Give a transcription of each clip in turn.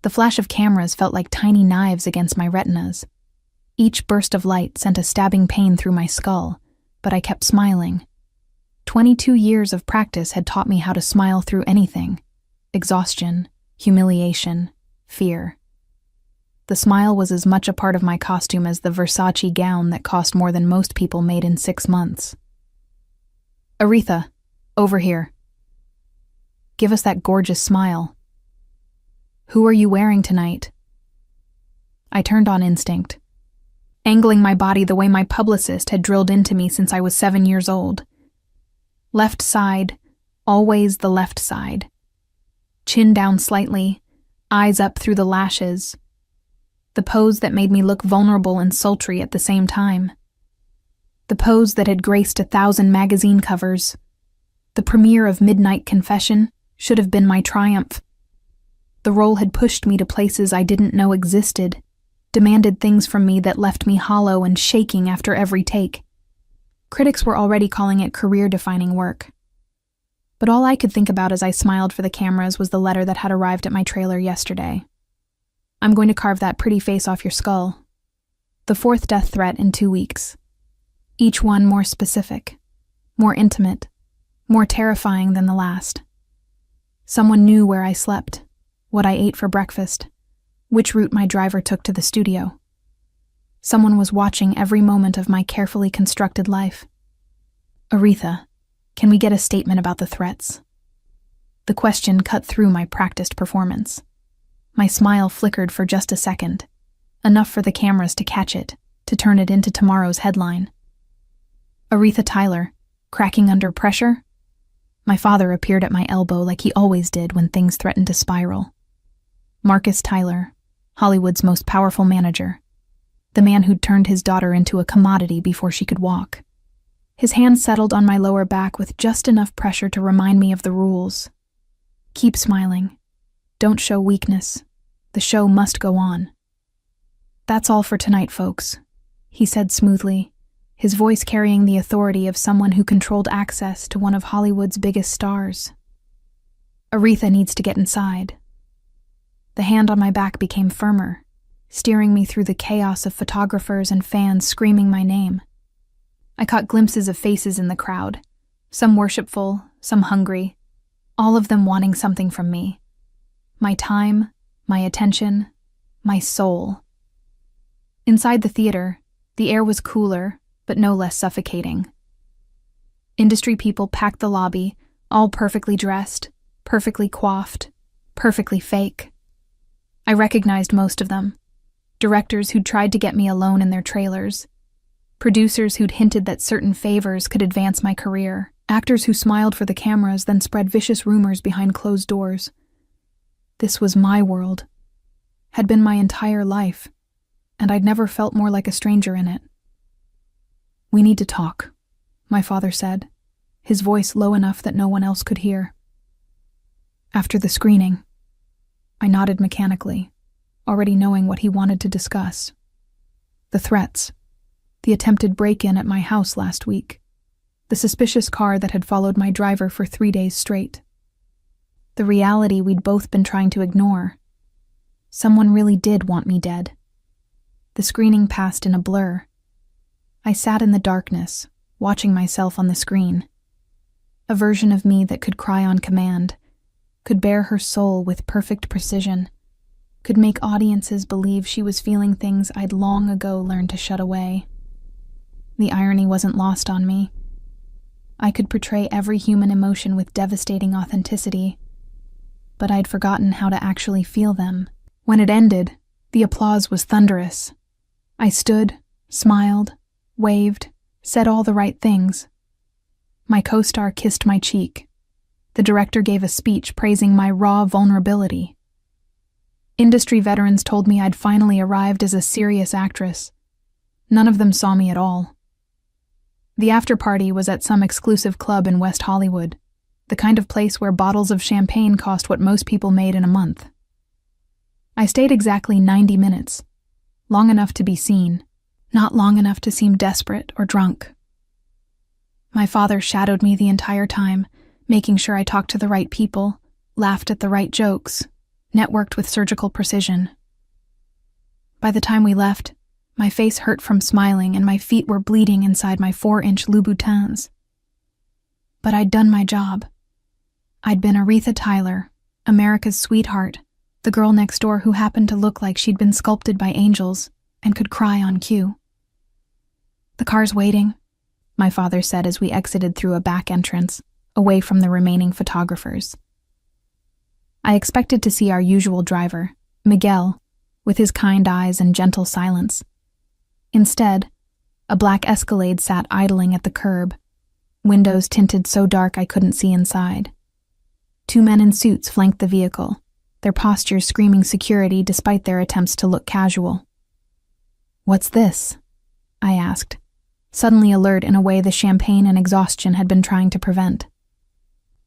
The flash of cameras felt like tiny knives against my retinas. Each burst of light sent a stabbing pain through my skull, but I kept smiling. 22 years of practice had taught me how to smile through anything: exhaustion, humiliation, fear. The smile was as much a part of my costume as the Versace gown that cost more than most people made in 6 months. "Aretha, over here. Give us that gorgeous smile. Who are you wearing tonight?" I turned on instinct, angling my body the way my publicist had drilled into me since I was 7 years old. Left side, always the left side. Chin down slightly, eyes up through the lashes. The pose that made me look vulnerable and sultry at the same time. The pose that had graced 1,000 magazine covers. The premiere of Midnight Confession should have been my triumph. The role had pushed me to places I didn't know existed, demanded things from me that left me hollow and shaking after every take. Critics were already calling it career-defining work. But all I could think about as I smiled for the cameras was the letter that had arrived at my trailer yesterday. "I'm going to carve that pretty face off your skull." The 4th death threat in 2 weeks. Each one more specific, more intimate, more terrifying than the last. Someone knew where I slept, what I ate for breakfast, which route my driver took to the studio. Someone was watching every moment of my carefully constructed life. "Aretha, can we get a statement about the threats?" The question cut through my practiced performance. My smile flickered for just a second, enough for the cameras to catch it, to turn it into tomorrow's headline. "Aretha Tyler, cracking under pressure?" My father appeared at my elbow like he always did when things threatened to spiral. Marcus Tyler, Hollywood's most powerful manager. The man who'd turned his daughter into a commodity before she could walk. His hand settled on my lower back with just enough pressure to remind me of the rules. Keep smiling. Don't show weakness. The show must go on. "That's all for tonight, folks," he said smoothly, his voice carrying the authority of someone who controlled access to one of Hollywood's biggest stars. "Aretha needs to get inside." The hand on my back became firmer, steering me through the chaos of photographers and fans screaming my name. I caught glimpses of faces in the crowd, some worshipful, some hungry, all of them wanting something from me. My time, my attention, my soul. Inside the theater, the air was cooler, but no less suffocating. Industry people packed the lobby, all perfectly dressed, perfectly coiffed, perfectly fake. I recognized most of them. Directors who'd tried to get me alone in their trailers. Producers who'd hinted that certain favors could advance my career. Actors who smiled for the cameras then spread vicious rumors behind closed doors. This was my world. Had been my entire life, and I'd never felt more like a stranger in it. "We need to talk," my father said, his voice low enough that no one else could hear. "After the screening." I nodded mechanically, already knowing what he wanted to discuss. The threats. The attempted break-in at my house last week. The suspicious car that had followed my driver for 3 days straight. The reality we'd both been trying to ignore. Someone really did want me dead. The screening passed in a blur. I sat in the darkness, watching myself on the screen. A version of me that could cry on command, could bare her soul with perfect precision, could make audiences believe she was feeling things I'd long ago learned to shut away. The irony wasn't lost on me. I could portray every human emotion with devastating authenticity, but I'd forgotten how to actually feel them. When it ended, the applause was thunderous. I stood, smiled, waved, said all the right things. My co-star kissed my cheek. The director gave a speech praising my raw vulnerability. Industry veterans told me I'd finally arrived as a serious actress. None of them saw me at all. The after-party was at some exclusive club in West Hollywood, the kind of place where bottles of champagne cost what most people made in a month. I stayed exactly 90 minutes, long enough to be seen, not long enough to seem desperate or drunk. My father shadowed me the entire time, making sure I talked to the right people, laughed at the right jokes, networked with surgical precision. By the time we left, my face hurt from smiling and my feet were bleeding inside my 4-inch Louboutins. But I'd done my job. I'd been Aretha Tyler, America's sweetheart, the girl next door who happened to look like she'd been sculpted by angels and could cry on cue. "The car's waiting," my father said as we exited through a back entrance, away from the remaining photographers. I expected to see our usual driver, Miguel, with his kind eyes and gentle silence. Instead, a black Escalade sat idling at the curb, windows tinted so dark I couldn't see inside. 2 men in suits flanked the vehicle, their postures screaming security despite their attempts to look casual. "What's this?" I asked, suddenly alert in a way the champagne and exhaustion had been trying to prevent.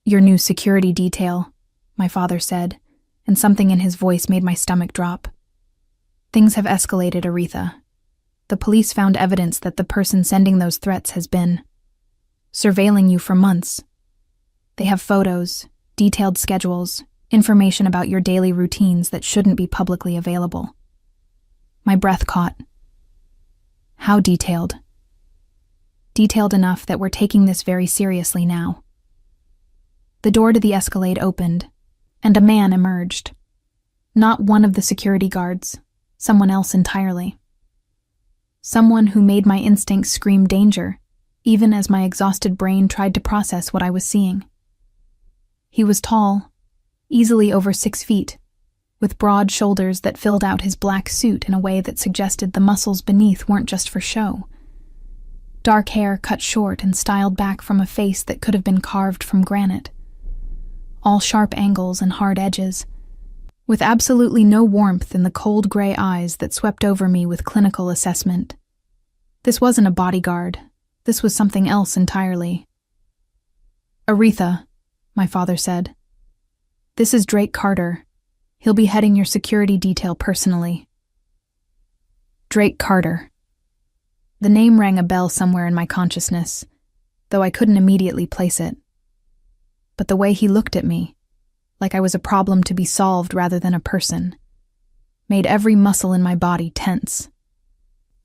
"Your new security detail," my father said, and something in his voice made my stomach drop. "Things have escalated, Aretha. The police found evidence that the person sending those threats has been surveilling you for months. They have photos, detailed schedules, information about your daily routines that shouldn't be publicly available." My breath caught. "How detailed?" "Detailed enough that we're taking this very seriously now." The door to the Escalade opened, and a man emerged. Not one of the security guards, someone else entirely. Someone who made my instincts scream danger, even as my exhausted brain tried to process what I was seeing. He was tall, easily over 6 feet, with broad shoulders that filled out his black suit in a way that suggested the muscles beneath weren't just for show. Dark hair cut short and styled back from a face that could have been carved from granite. All sharp angles and hard edges, with absolutely no warmth in the cold gray eyes that swept over me with clinical assessment. This wasn't a bodyguard. This was something else entirely. "Aretha," my father said. "This is Drake Carter. He'll be heading your security detail personally." Drake Carter. The name rang a bell somewhere in my consciousness, though I couldn't immediately place it. But the way he looked at me, like I was a problem to be solved rather than a person, made every muscle in my body tense.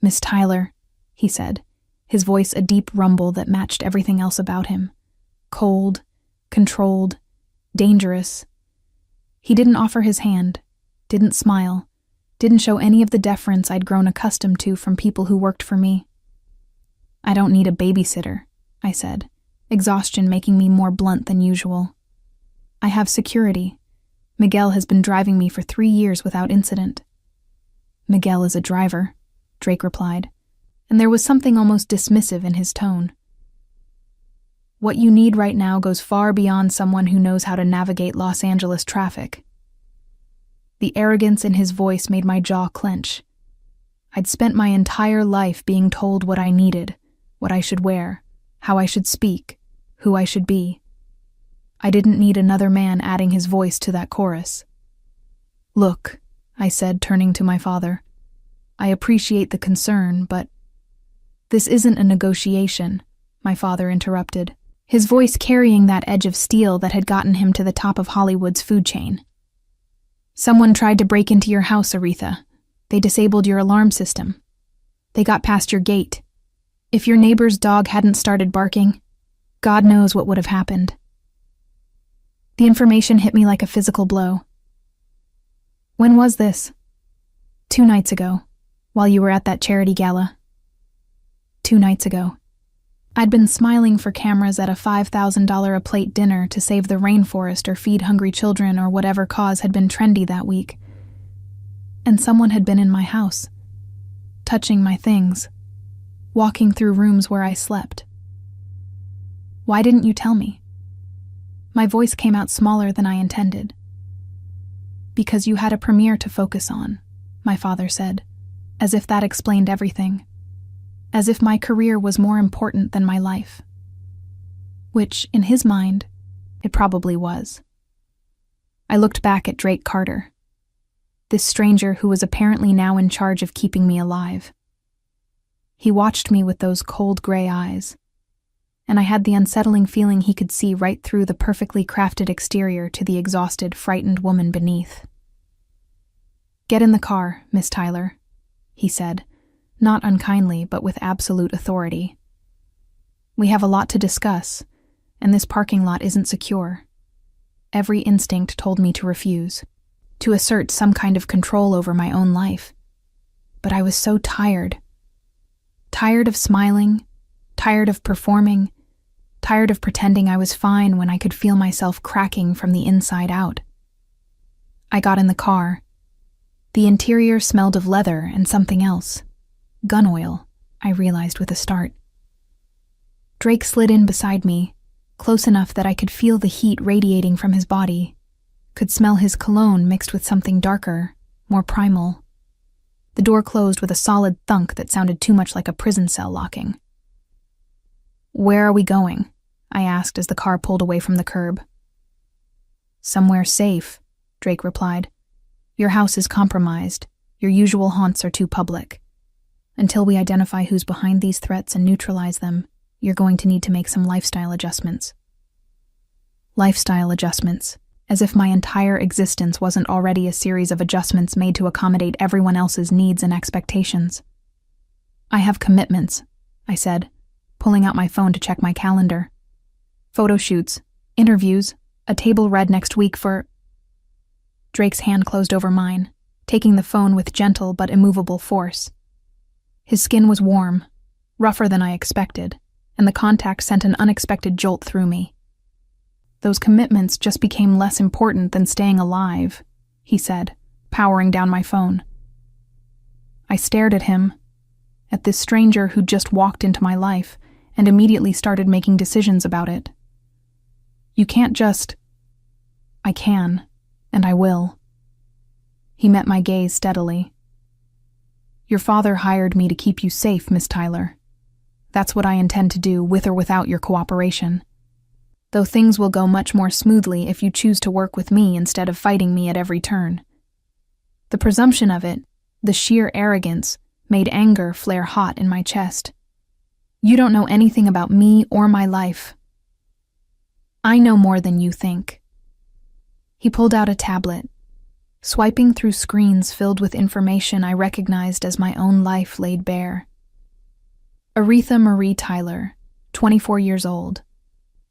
"Miss Tyler," he said, his voice a deep rumble that matched everything else about him. Cold, controlled, dangerous. He didn't offer his hand, didn't smile, didn't show any of the deference I'd grown accustomed to from people who worked for me. "I don't need a babysitter," I said, exhaustion making me more blunt than usual. "I have security. Miguel has been driving me for 3 years without incident." "Miguel is a driver," Drake replied, and there was something almost dismissive in his tone. "What you need right now goes far beyond someone who knows how to navigate Los Angeles traffic." The arrogance in his voice made my jaw clench. I'd spent my entire life being told what I needed, what I should wear, how I should speak, who I should be. I didn't need another man adding his voice to that chorus. "Look," I said, turning to my father, "I appreciate the concern, but—" "This isn't a negotiation," my father interrupted, his voice carrying that edge of steel that had gotten him to the top of Hollywood's food chain. "Someone tried to break into your house, Aretha. They disabled your alarm system. They got past your gate. If your neighbor's dog hadn't started barking, God knows what would have happened." The information hit me like a physical blow. "When was this?" "2 nights ago, while you were at that charity gala." 2 nights ago. I'd been smiling for cameras at a $5,000 a plate dinner to save the rainforest or feed hungry children or whatever cause had been trendy that week. And someone had been in my house, touching my things, walking through rooms where I slept. "Why didn't you tell me?" My voice came out smaller than I intended. "Because you had a premiere to focus on," my father said, as if that explained everything. As if my career was more important than my life. Which, in his mind, it probably was. I looked back at Drake Carter, this stranger who was apparently now in charge of keeping me alive. He watched me with those cold gray eyes, and I had the unsettling feeling he could see right through the perfectly crafted exterior to the exhausted, frightened woman beneath. "Get in the car, Miss Tyler," he said, not unkindly but with absolute authority. "We have a lot to discuss, and this parking lot isn't secure." Every instinct told me to refuse, to assert some kind of control over my own life. But I was so tired. Tired of smiling, tired of performing, tired of pretending I was fine when I could feel myself cracking from the inside out. I got in the car. The interior smelled of leather and something else. Gun oil, I realized with a start. Drake slid in beside me, close enough that I could feel the heat radiating from his body, could smell his cologne mixed with something darker, more primal. The door closed with a solid thunk that sounded too much like a prison cell locking. "Where are we going?" I asked as the car pulled away from the curb. "Somewhere safe," Drake replied. "Your house is compromised. Your usual haunts are too public. Until we identify who's behind these threats and neutralize them, you're going to need to make some lifestyle adjustments." Lifestyle adjustments, as if my entire existence wasn't already a series of adjustments made to accommodate everyone else's needs and expectations. "I have commitments," I said, pulling out my phone to check my calendar. "Photo shoots, interviews, a table read next week for—" Drake's hand closed over mine, taking the phone with gentle but immovable force. His skin was warm, rougher than I expected, and the contact sent an unexpected jolt through me. "Those commitments just became less important than staying alive," he said, powering down my phone. I stared at him, at this stranger who just walked into my life and immediately started making decisions about it. "You can't just—" "I can, and I will." He met my gaze steadily. "Your father hired me to keep you safe, Miss Tyler. That's what I intend to do, with or without your cooperation. Though things will go much more smoothly if you choose to work with me instead of fighting me at every turn." The presumption of it, the sheer arrogance, made anger flare hot in my chest. "You don't know anything about me or my life." "I know more than you think." He pulled out a tablet. Swiping through screens filled with information I recognized as my own life laid bare. Aretha Marie Tyler, 24 years old.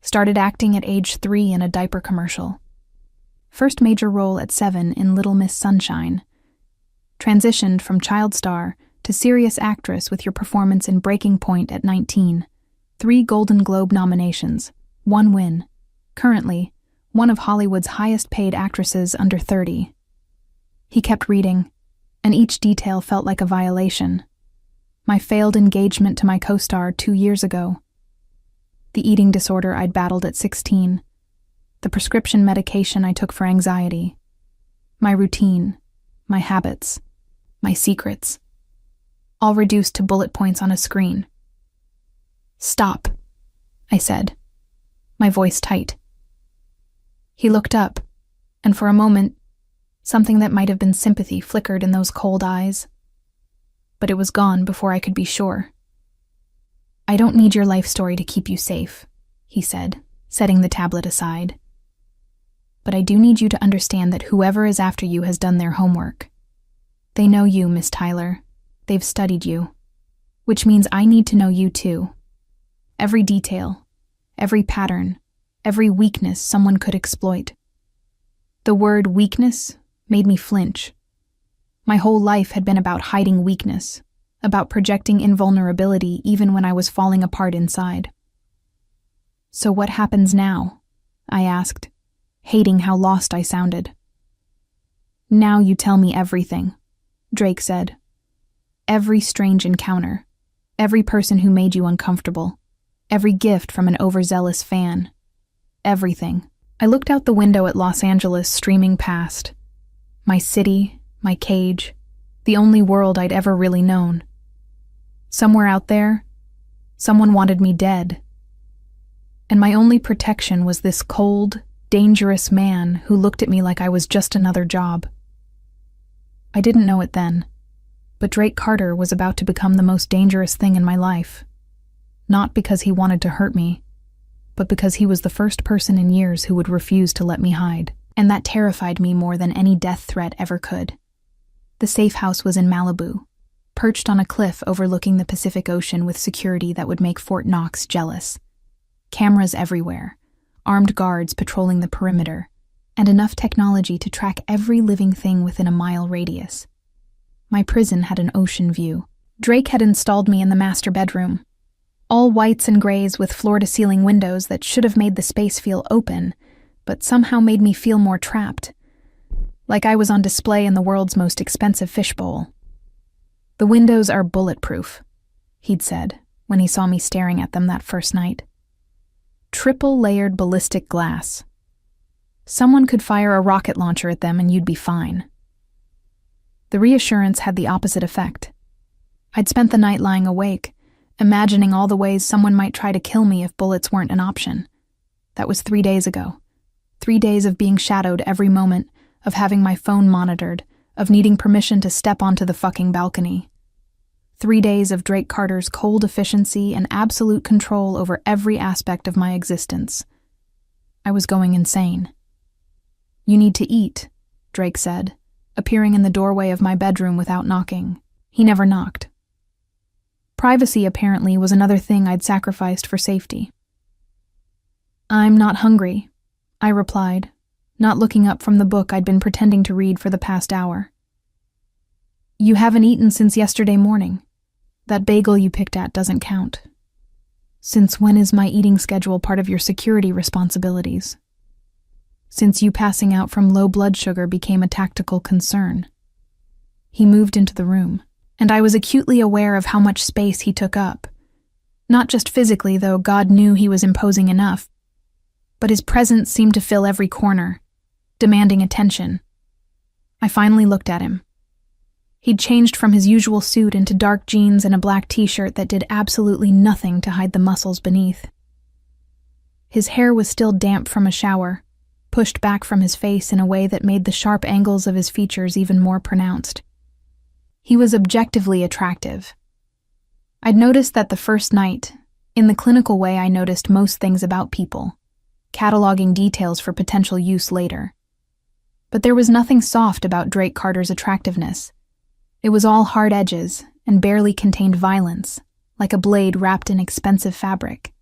Started acting at age 3 in a diaper commercial. First major role at 7 in Little Miss Sunshine. Transitioned from child star to serious actress with your performance in Breaking Point at 19. 3 Golden Globe nominations, 1 win. Currently, one of Hollywood's highest paid actresses under 30. He kept reading, and each detail felt like a violation. My failed engagement to my co-star 2 years ago. The eating disorder I'd battled at 16. The prescription medication I took for anxiety. My routine, my habits, my secrets. All reduced to bullet points on a screen. "Stop," I said, my voice tight. He looked up, and for a moment, something that might have been sympathy flickered in those cold eyes. But it was gone before I could be sure. "I don't need your life story to keep you safe," he said, setting the tablet aside. "But I do need you to understand that whoever is after you has done their homework. They know you, Miss Tyler. They've studied you. Which means I need to know you too. Every detail, every pattern, every weakness someone could exploit." The word weakness made me flinch. My whole life had been about hiding weakness, about projecting invulnerability even when I was falling apart inside. "So what happens now?" I asked, hating how lost I sounded. "Now you tell me everything," Drake said. "Every strange encounter, every person who made you uncomfortable, every gift from an overzealous fan. Everything." I looked out the window at Los Angeles streaming past. My city, my cage, the only world I'd ever really known. Somewhere out there, someone wanted me dead. And my only protection was this cold, dangerous man who looked at me like I was just another job. I didn't know it then, but Drake Carter was about to become the most dangerous thing in my life. Not because he wanted to hurt me, but because he was the first person in years who would refuse to let me hide, and that terrified me more than any death threat ever could. The safe house was in Malibu, perched on a cliff overlooking the Pacific Ocean with security that would make Fort Knox jealous. Cameras everywhere, armed guards patrolling the perimeter, and enough technology to track every living thing within a mile radius. My prison had an ocean view. Drake had installed me in the master bedroom. All whites and grays with floor-to-ceiling windows that should have made the space feel open, but somehow made me feel more trapped. Like I was on display in the world's most expensive fishbowl. "The windows are bulletproof," he'd said when he saw me staring at them that first night. "Triple-layered ballistic glass. Someone could fire a rocket launcher at them and you'd be fine." The reassurance had the opposite effect. I'd spent the night lying awake, imagining all the ways someone might try to kill me if bullets weren't an option. That was 3 days ago. 3 days of being shadowed every moment, of having my phone monitored, of needing permission to step onto the fucking balcony. 3 days of Drake Carter's cold efficiency and absolute control over every aspect of my existence. I was going insane. "You need to eat," Drake said, appearing in the doorway of my bedroom without knocking. He never knocked. Privacy, apparently, was another thing I'd sacrificed for safety. "I'm not hungry," I replied, not looking up from the book I'd been pretending to read for the past hour. "You haven't eaten since yesterday morning. That bagel you picked at doesn't count. Since when is my eating schedule part of your security responsibilities? Since you passing out from low blood sugar became a tactical concern." He moved into the room, and I was acutely aware of how much space he took up. Not just physically, though God knew he was imposing enough, but his presence seemed to fill every corner, demanding attention. I finally looked at him. He'd changed from his usual suit into dark jeans and a black t-shirt that did absolutely nothing to hide the muscles beneath. His hair was still damp from a shower, pushed back from his face in a way that made the sharp angles of his features even more pronounced. He was objectively attractive. I'd noticed that the first night, in the clinical way I noticed most things about people, cataloging details for potential use later. But there was nothing soft about Drake Carter's attractiveness. It was all hard edges and barely contained violence, like a blade wrapped in expensive fabric.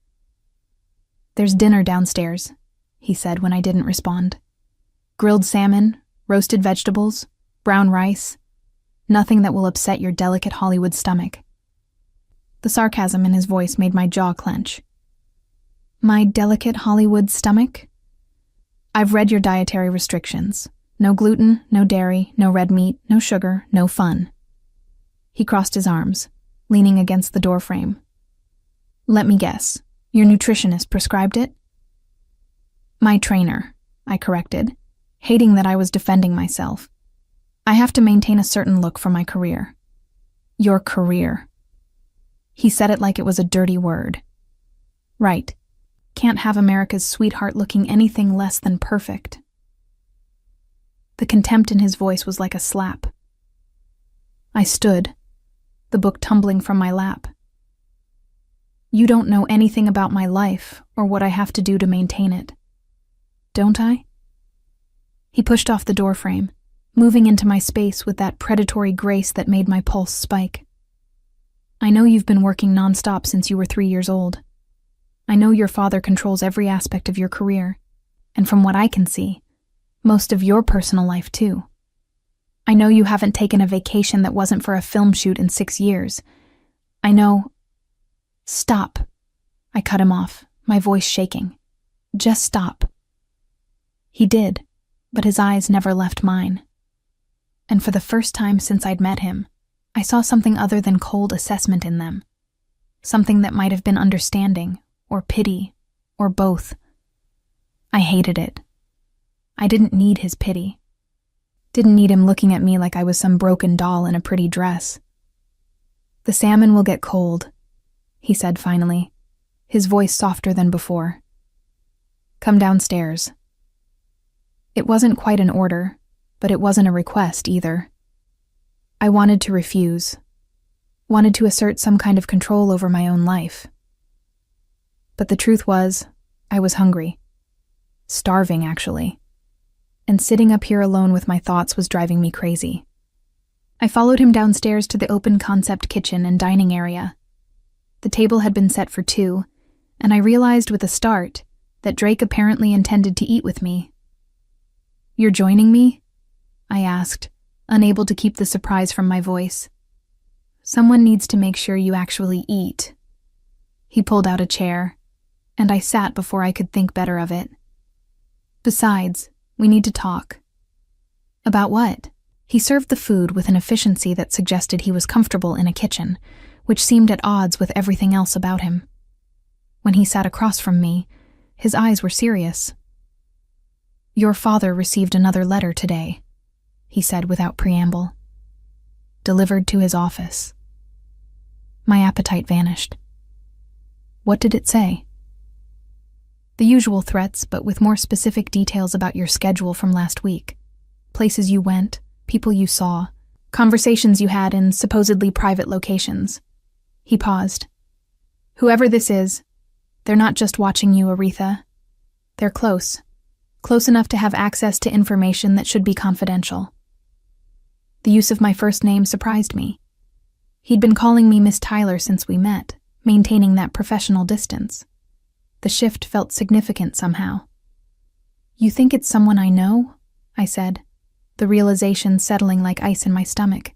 "There's dinner downstairs," he said when I didn't respond. "Grilled salmon, roasted vegetables, brown rice. Nothing that will upset your delicate Hollywood stomach." The sarcasm in his voice made my jaw clench. "My delicate Hollywood stomach? I've read your dietary restrictions. No gluten, no dairy, no red meat, no sugar, no fun." He crossed his arms, leaning against the doorframe. "Let me guess, your nutritionist prescribed it?" "My trainer," I corrected, hating that I was defending myself. "I have to maintain a certain look for my career." "Your career." He said it like it was a dirty word. "Right. Can't have America's sweetheart looking anything less than perfect." The contempt in his voice was like a slap. I stood, the book tumbling from my lap. "You don't know anything about my life or what I have to do to maintain it. Don't I?" He pushed off the doorframe, moving into my space with that predatory grace that made my pulse spike. "I know you've been working nonstop since you were 3 years old. I know your father controls every aspect of your career, and from what I can see, most of your personal life too. I know you haven't taken a vacation that wasn't for a film shoot in 6 years. I know—" "Stop." I cut him off, my voice shaking. "Just stop." He did, but his eyes never left mine. And for the first time since I'd met him, I saw something other than cold assessment in them. Something that might have been understanding, or pity, or both. I hated it. I didn't need his pity. Didn't need him looking at me like I was some broken doll in a pretty dress. "The salmon will get cold," he said finally, his voice softer than before. "Come downstairs." It wasn't quite an order, but it wasn't a request either. I wanted to refuse. Wanted to assert some kind of control over my own life. But the truth was, I was hungry. Starving, actually. And sitting up here alone with my thoughts was driving me crazy. I followed him downstairs to the open concept kitchen and dining area. The table had been set for 2, and I realized with a start that Drake apparently intended to eat with me. "You're joining me?" I asked, unable to keep the surprise from my voice. "Someone needs to make sure you actually eat." He pulled out a chair, and I sat before I could think better of it. "Besides, we need to talk." "About what?" He served the food with an efficiency that suggested he was comfortable in a kitchen, which seemed at odds with everything else about him. When he sat across from me, his eyes were serious. "Your father received another letter today," he said without preamble. "Delivered to his office." My appetite vanished. "What did it say?" "The usual threats, but with more specific details about your schedule from last week. Places you went, people you saw, conversations you had in supposedly private locations." He paused. "Whoever this is, they're not just watching you, Aretha. They're close. Close enough to have access to information that should be confidential." The use of my first name surprised me. He'd been calling me Miss Tyler since we met, maintaining that professional distance. The shift felt significant somehow. "You think it's someone I know?" I said, the realization settling like ice in my stomach.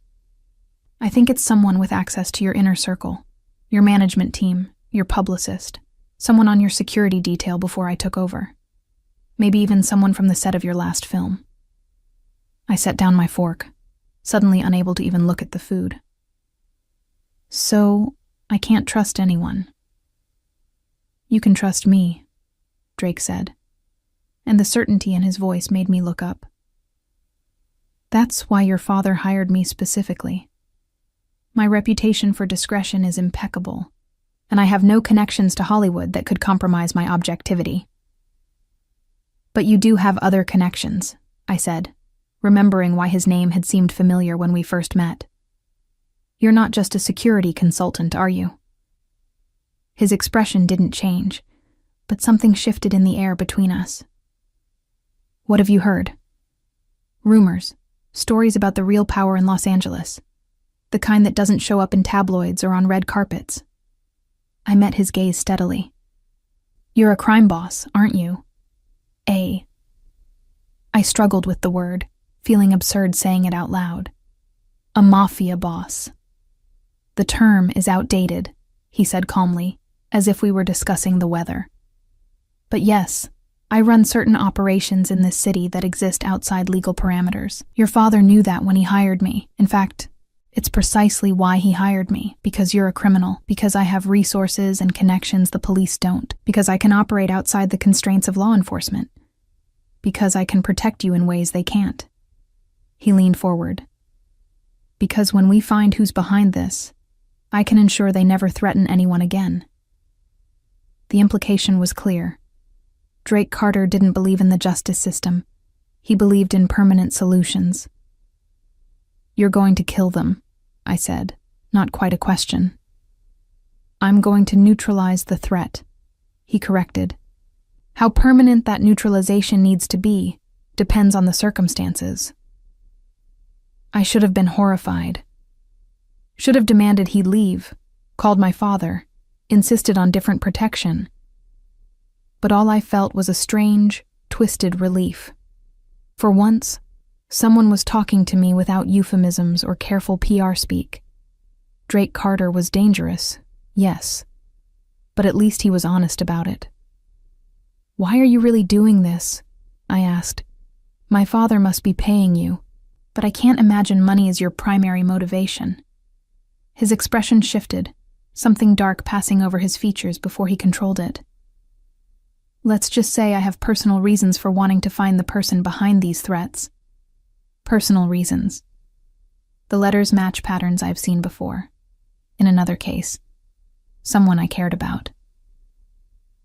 "I think it's someone with access to your inner circle, your management team, your publicist, someone on your security detail before I took over. Maybe even someone from the set of your last film." I set down my fork, suddenly unable to even look at the food. "So, I can't trust anyone." "You can trust me," Drake said, and the certainty in his voice made me look up. "That's why your father hired me specifically. My reputation for discretion is impeccable, and I have no connections to Hollywood that could compromise my objectivity." "But you do have other connections," I said, remembering why his name had seemed familiar when we first met. "You're not just a security consultant, are you?" His expression didn't change, but something shifted in the air between us. "What have you heard?" "Rumors. Stories about the real power in Los Angeles. The kind that doesn't show up in tabloids or on red carpets." I met his gaze steadily. "You're a crime boss, aren't you?" I struggled with the word, feeling absurd saying it out loud. "A mafia boss." "The term is outdated," he said calmly, as if we were discussing the weather. "But yes, I run certain operations in this city that exist outside legal parameters. Your father knew that when he hired me. In fact, it's precisely why he hired me, because you're a criminal, because I have resources and connections the police don't, because I can operate outside the constraints of law enforcement, because I can protect you in ways they can't." He leaned forward. "Because when we find who's behind this, I can ensure they never threaten anyone again." The implication was clear. Drake Carter didn't believe in the justice system. He believed in permanent solutions. "You're going to kill them," I said, not quite a question. "I'm going to neutralize the threat," he corrected. "How permanent that neutralization needs to be depends on the circumstances." I should have been horrified. Should have demanded he leave, called my father, insisted on different protection. But all I felt was a strange, twisted relief. For once, someone was talking to me without euphemisms or careful PR speak. Drake Carter was dangerous, yes, but at least he was honest about it. "Why are you really doing this?" I asked. "My father must be paying you, but I can't imagine money is your primary motivation." His expression shifted, something dark passing over his features before he controlled it. "Let's just say I have personal reasons for wanting to find the person behind these threats." Personal reasons. The letters match patterns I've seen before. In another case, someone I cared about.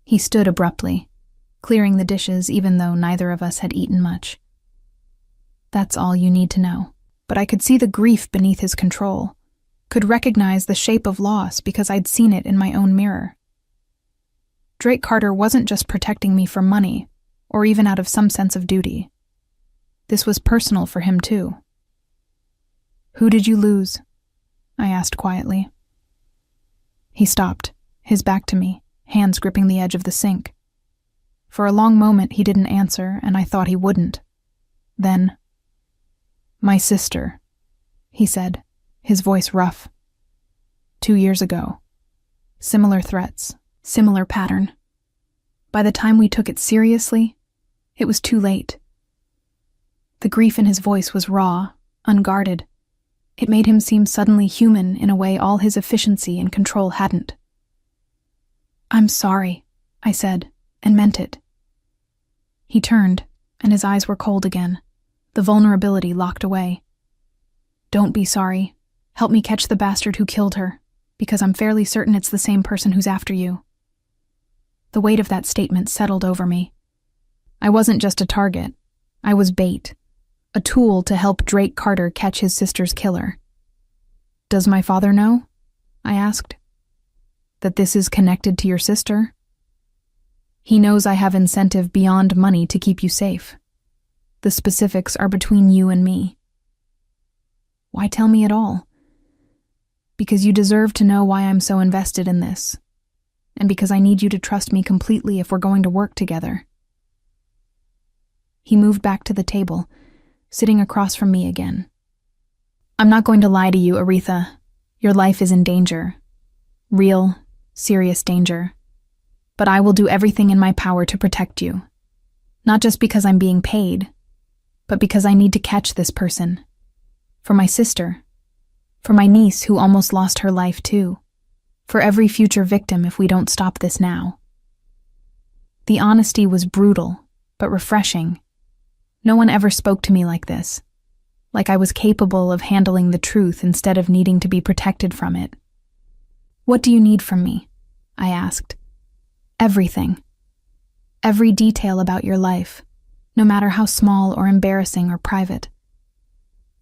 He stood abruptly, clearing the dishes even though neither of us had eaten much. "That's all you need to know." But I could see the grief beneath his control, could recognize the shape of loss because I'd seen it in my own mirror. Drake Carter wasn't just protecting me for money, or even out of some sense of duty. This was personal for him too. Who did you lose? I asked quietly. He stopped, his back to me, hands gripping the edge of the sink. For a long moment he didn't answer, and I thought he wouldn't. Then, my sister, he said, his voice rough. 2 years ago. Similar threats, similar pattern. By the time we took it seriously, it was too late. The grief in his voice was raw, unguarded. It made him seem suddenly human in a way all his efficiency and control hadn't. I'm sorry, I said, and meant it. He turned, and his eyes were cold again, the vulnerability locked away. Don't be sorry. Help me catch the bastard who killed her, because I'm fairly certain it's the same person who's after you. The weight of that statement settled over me. I wasn't just a target. I was bait. A tool to help Drake Carter catch his sister's killer. Does my father know? I asked. That this is connected to your sister? He knows I have incentive beyond money to keep you safe. The specifics are between you and me. Why tell me at all? Because you deserve to know why I'm so invested in this, and because I need you to trust me completely if we're going to work together. He moved back to the table, sitting across from me again. I'm not going to lie to you, Aretha. Your life is in danger. Real, serious danger. But I will do everything in my power to protect you. Not just because I'm being paid, but because I need to catch this person. For my sister. For my niece who almost lost her life too. For every future victim if we don't stop this now. The honesty was brutal, but refreshing. No one ever spoke to me like this. Like I was capable of handling the truth instead of needing to be protected from it. What do you need from me? I asked. Everything. Every detail about your life, no matter how small or embarrassing or private.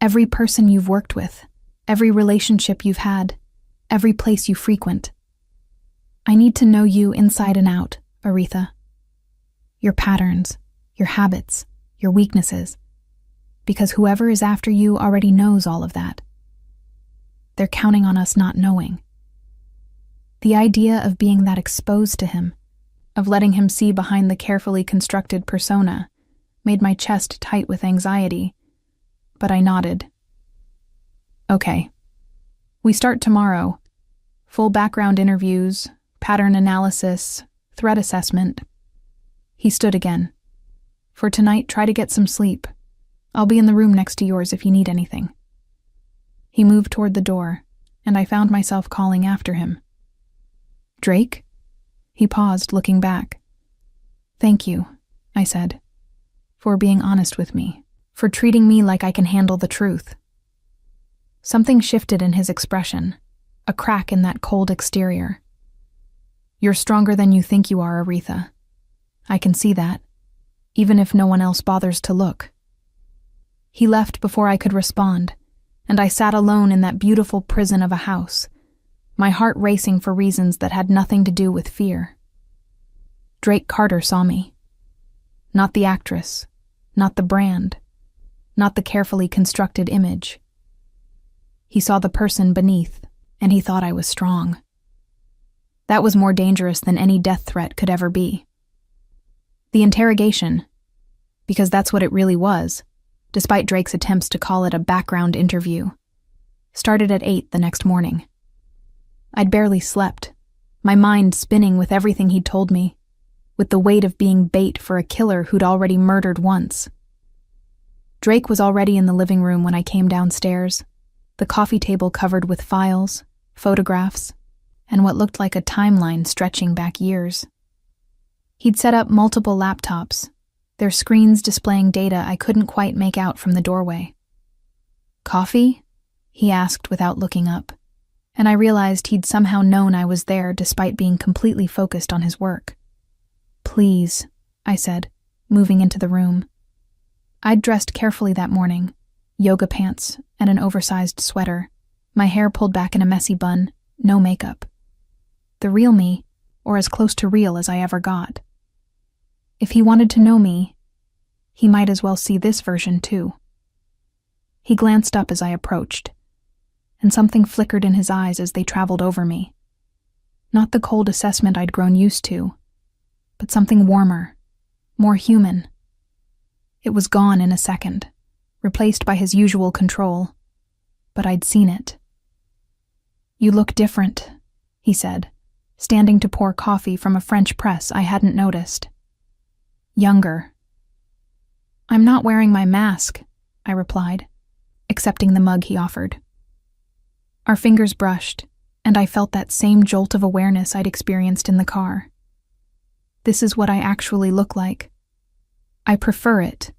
Every person you've worked with, every relationship you've had, every place you frequent. I need to know you inside and out, Aretha. Your patterns, your habits, your weaknesses. Because whoever is after you already knows all of that. They're counting on us not knowing. The idea of being that exposed to him, of letting him see behind the carefully constructed persona, made my chest tight with anxiety, but I nodded. Okay. We start tomorrow. Full background interviews, pattern analysis, threat assessment. He stood again. For tonight, try to get some sleep. I'll be in the room next to yours if you need anything. He moved toward the door, and I found myself calling after him. Drake? He paused, looking back. Thank you, I said, for being honest with me, for treating me like I can handle the truth. Something shifted in his expression, a crack in that cold exterior. You're stronger than you think you are, Aretha. I can see that, even if no one else bothers to look. He left before I could respond, and I sat alone in that beautiful prison of a house, my heart racing for reasons that had nothing to do with fear. Drake Carter saw me. Not the actress, not the brand, not the carefully constructed image. He saw the person beneath, and he thought I was strong. That was more dangerous than any death threat could ever be. The interrogation, because that's what it really was, despite Drake's attempts to call it a background interview, started at 8 the next morning. I'd barely slept, my mind spinning with everything he'd told me, with the weight of being bait for a killer who'd already murdered once. Drake was already in the living room when I came downstairs, the coffee table covered with files, photographs, and what looked like a timeline stretching back years. He'd set up multiple laptops, their screens displaying data I couldn't quite make out from the doorway. Coffee? He asked without looking up, and I realized he'd somehow known I was there despite being completely focused on his work. Please, I said, moving into the room. I'd dressed carefully that morning, yoga pants and an oversized sweater, my hair pulled back in a messy bun, no makeup. The real me, or as close to real as I ever got. If he wanted to know me, he might as well see this version too. He glanced up as I approached, and something flickered in his eyes as they traveled over me. Not the cold assessment I'd grown used to, but something warmer, more human. It was gone in a second, replaced by his usual control, but I'd seen it. "You look different," he said, standing to pour coffee from a French press I hadn't noticed. "Younger." "I'm not wearing my mask," I replied, accepting the mug he offered. Our fingers brushed, and I felt that same jolt of awareness I'd experienced in the car. This is what I actually look like. I prefer it.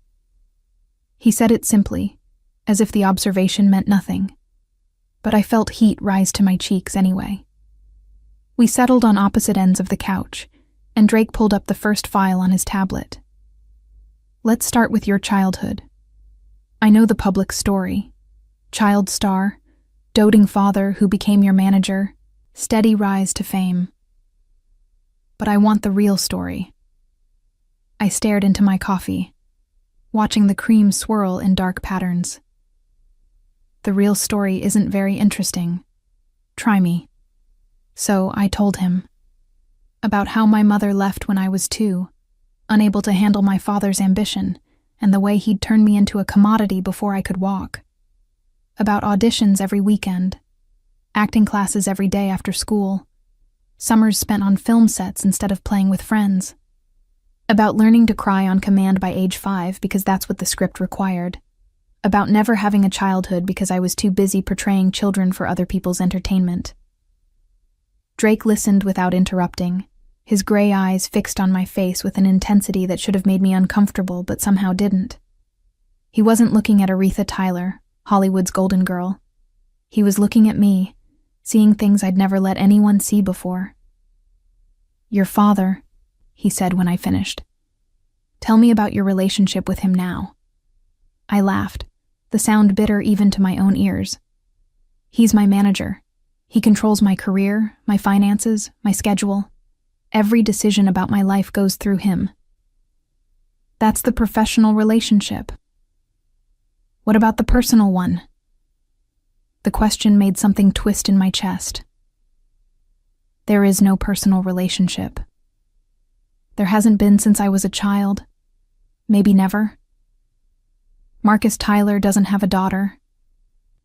He said it simply, as if the observation meant nothing, but I felt heat rise to my cheeks anyway. We settled on opposite ends of the couch, and Drake pulled up the first file on his tablet. "Let's start with your childhood. I know the public story. Child star, doting father who became your manager, steady rise to fame. But I want the real story." I stared into my coffee, watching the cream swirl in dark patterns. "The real story isn't very interesting. Try me." So I told him about how my mother left when I was 2, unable to handle my father's ambition, and the way he'd turned me into a commodity before I could walk. About auditions every weekend, acting classes every day after school, summers spent on film sets instead of playing with friends. About learning to cry on command by age 5 because that's what the script required. About never having a childhood because I was too busy portraying children for other people's entertainment. Drake listened without interrupting, his gray eyes fixed on my face with an intensity that should have made me uncomfortable but somehow didn't. He wasn't looking at Aretha Tyler, Hollywood's golden girl. He was looking at me, seeing things I'd never let anyone see before. "Your father," he said when I finished. "Tell me about your relationship with him now." I laughed, the sound bitter even to my own ears. "He's my manager. He controls my career, my finances, my schedule. Every decision about my life goes through him." "That's the professional relationship. What about the personal one?" The question made something twist in my chest. There is no personal relationship. There hasn't been since I was a child. Maybe never. Marcus Tyler doesn't have a daughter.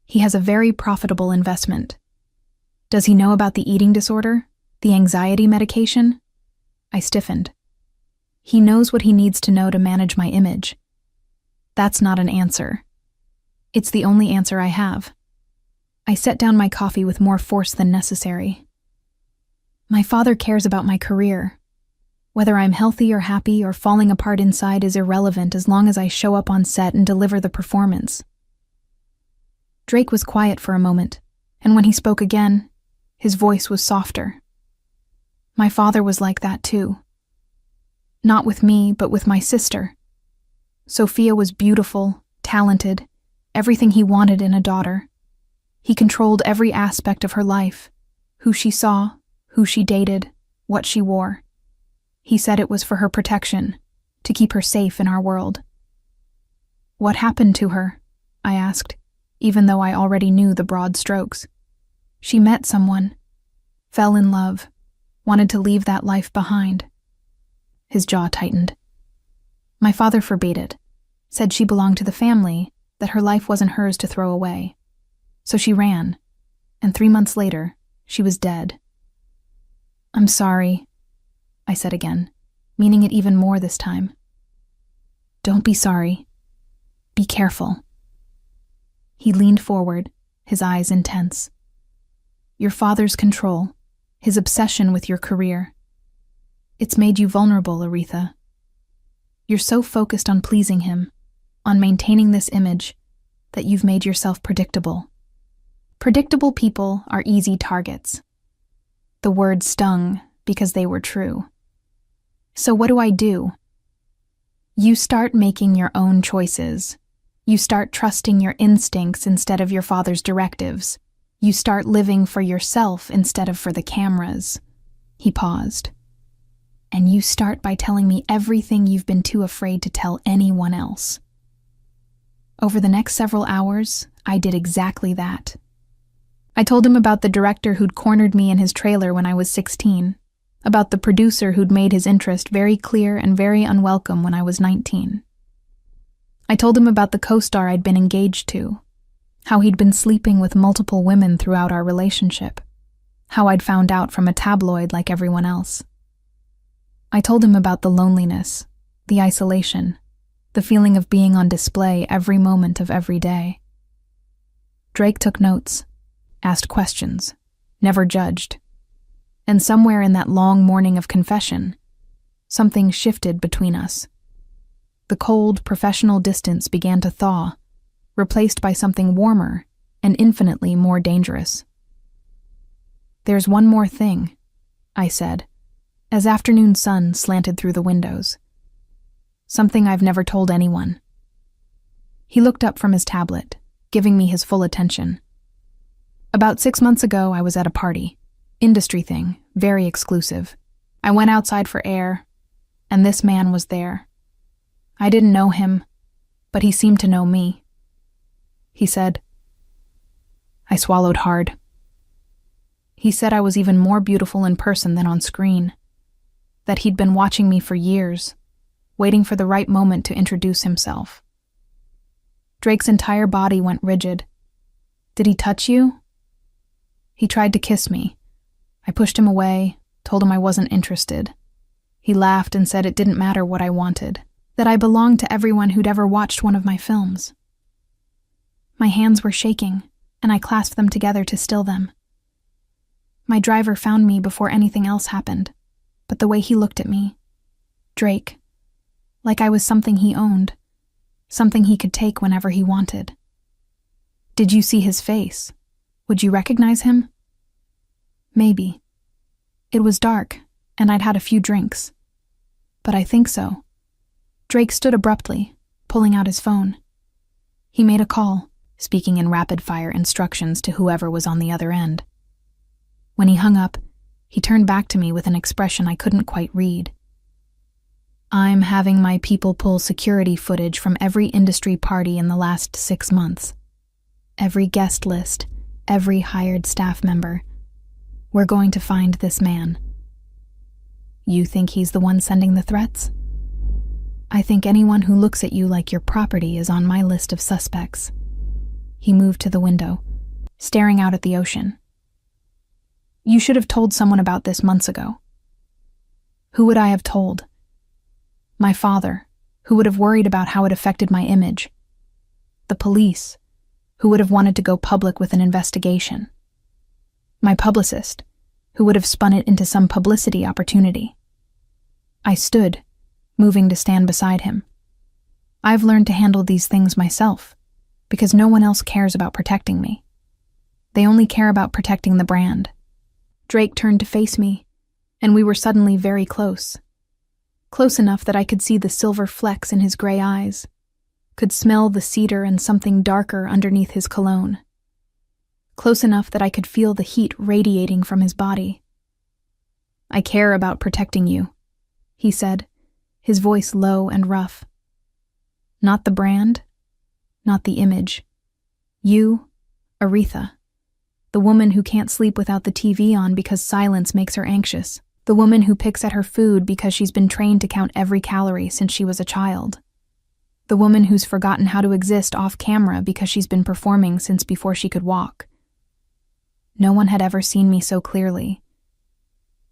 He has a very profitable investment. Does he know about the eating disorder? The anxiety medication? I stiffened. He knows what he needs to know to manage my image. That's not an answer. It's the only answer I have. I set down my coffee with more force than necessary. My father cares about my career. Whether I'm healthy or happy or falling apart inside is irrelevant as long as I show up on set and deliver the performance. Drake was quiet for a moment, and when he spoke again, his voice was softer. My father was like that too. Not with me, but with my sister. Sophia was beautiful, talented, everything he wanted in a daughter. He controlled every aspect of her life, who she saw, who she dated, what she wore. He said it was for her protection, to keep her safe in our world. What happened to her? I asked, even though I already knew the broad strokes. She met someone, fell in love, wanted to leave that life behind. His jaw tightened. My father forbade it, said she belonged to the family, that her life wasn't hers to throw away. So she ran, and 3 months later, she was dead. I'm sorry, I said again, meaning it even more this time. Don't be sorry. Be careful. He leaned forward, his eyes intense. Your father's control, his obsession with your career. It's made you vulnerable, Aretha. You're so focused on pleasing him, on maintaining this image, that you've made yourself predictable. Predictable people are easy targets. The word stung because they were true. So what do? You start making your own choices. You start trusting your instincts instead of your father's directives. You start living for yourself instead of for the cameras. He paused. And you start by telling me everything you've been too afraid to tell anyone else. Over the next several hours, I did exactly that. I told him about the director who'd cornered me in his trailer when I was 16, about the producer who'd made his interest very clear and very unwelcome when I was 19. I told him about the co-star I'd been engaged to, how he'd been sleeping with multiple women throughout our relationship, how I'd found out from a tabloid like everyone else. I told him about the loneliness, the isolation, the feeling of being on display every moment of every day. Drake took notes, asked questions, never judged. And somewhere in that long morning of confession, something shifted between us. The cold, professional distance began to thaw, replaced by something warmer and infinitely more dangerous. "There's one more thing," I said, as afternoon sun slanted through the windows. "Something I've never told anyone." He looked up from his tablet, giving me his full attention. "About 6 months ago, I was at a party. Industry thing, very exclusive. I went outside for air, and this man was there. I didn't know him, but he seemed to know me." He said. I swallowed hard. He said I was even more beautiful in person than on screen, that he'd been watching me for years, waiting for the right moment to introduce himself. Drake's entire body went rigid. "Did he touch you?" "He tried to kiss me. I pushed him away, told him I wasn't interested. He laughed and said it didn't matter what I wanted, that I belonged to everyone who'd ever watched one of my films." My hands were shaking, and I clasped them together to still them. My driver found me before anything else happened, but the way he looked at me, Drake, like I was something he owned, something he could take whenever he wanted. "Did you see his face? Would you recognize him?" "Maybe. It was dark, and I'd had a few drinks. But I think so." Drake stood abruptly, pulling out his phone. He made a call, speaking in rapid-fire instructions to whoever was on the other end. When he hung up, he turned back to me with an expression I couldn't quite read. "I'm having my people pull security footage from every industry party in the last 6 months. Every guest list, every hired staff member. We're going to find this man." "You think he's the one sending the threats?" "I think anyone who looks at you like your property is on my list of suspects." He moved to the window, staring out at the ocean. "You should have told someone about this months ago." "Who would I have told?" "My father, who would have worried about how it affected my image. The police, who would have wanted to go public with an investigation. My publicist, who would have spun it into some publicity opportunity." I stood, moving to stand beside him. "I've learned to handle these things myself, because no one else cares about protecting me. They only care about protecting the brand." Drake turned to face me, and we were suddenly very close. Close enough that I could see the silver flecks in his gray eyes, could smell the cedar and something darker underneath his cologne. Close enough that I could feel the heat radiating from his body. "I care about protecting you," he said, his voice low and rough. "Not the brand, not the image. You, Aretha. The woman who can't sleep without the TV on because silence makes her anxious. The woman who picks at her food because she's been trained to count every calorie since she was a child. The woman who's forgotten how to exist off camera because she's been performing since before she could walk. No one had ever seen me so clearly.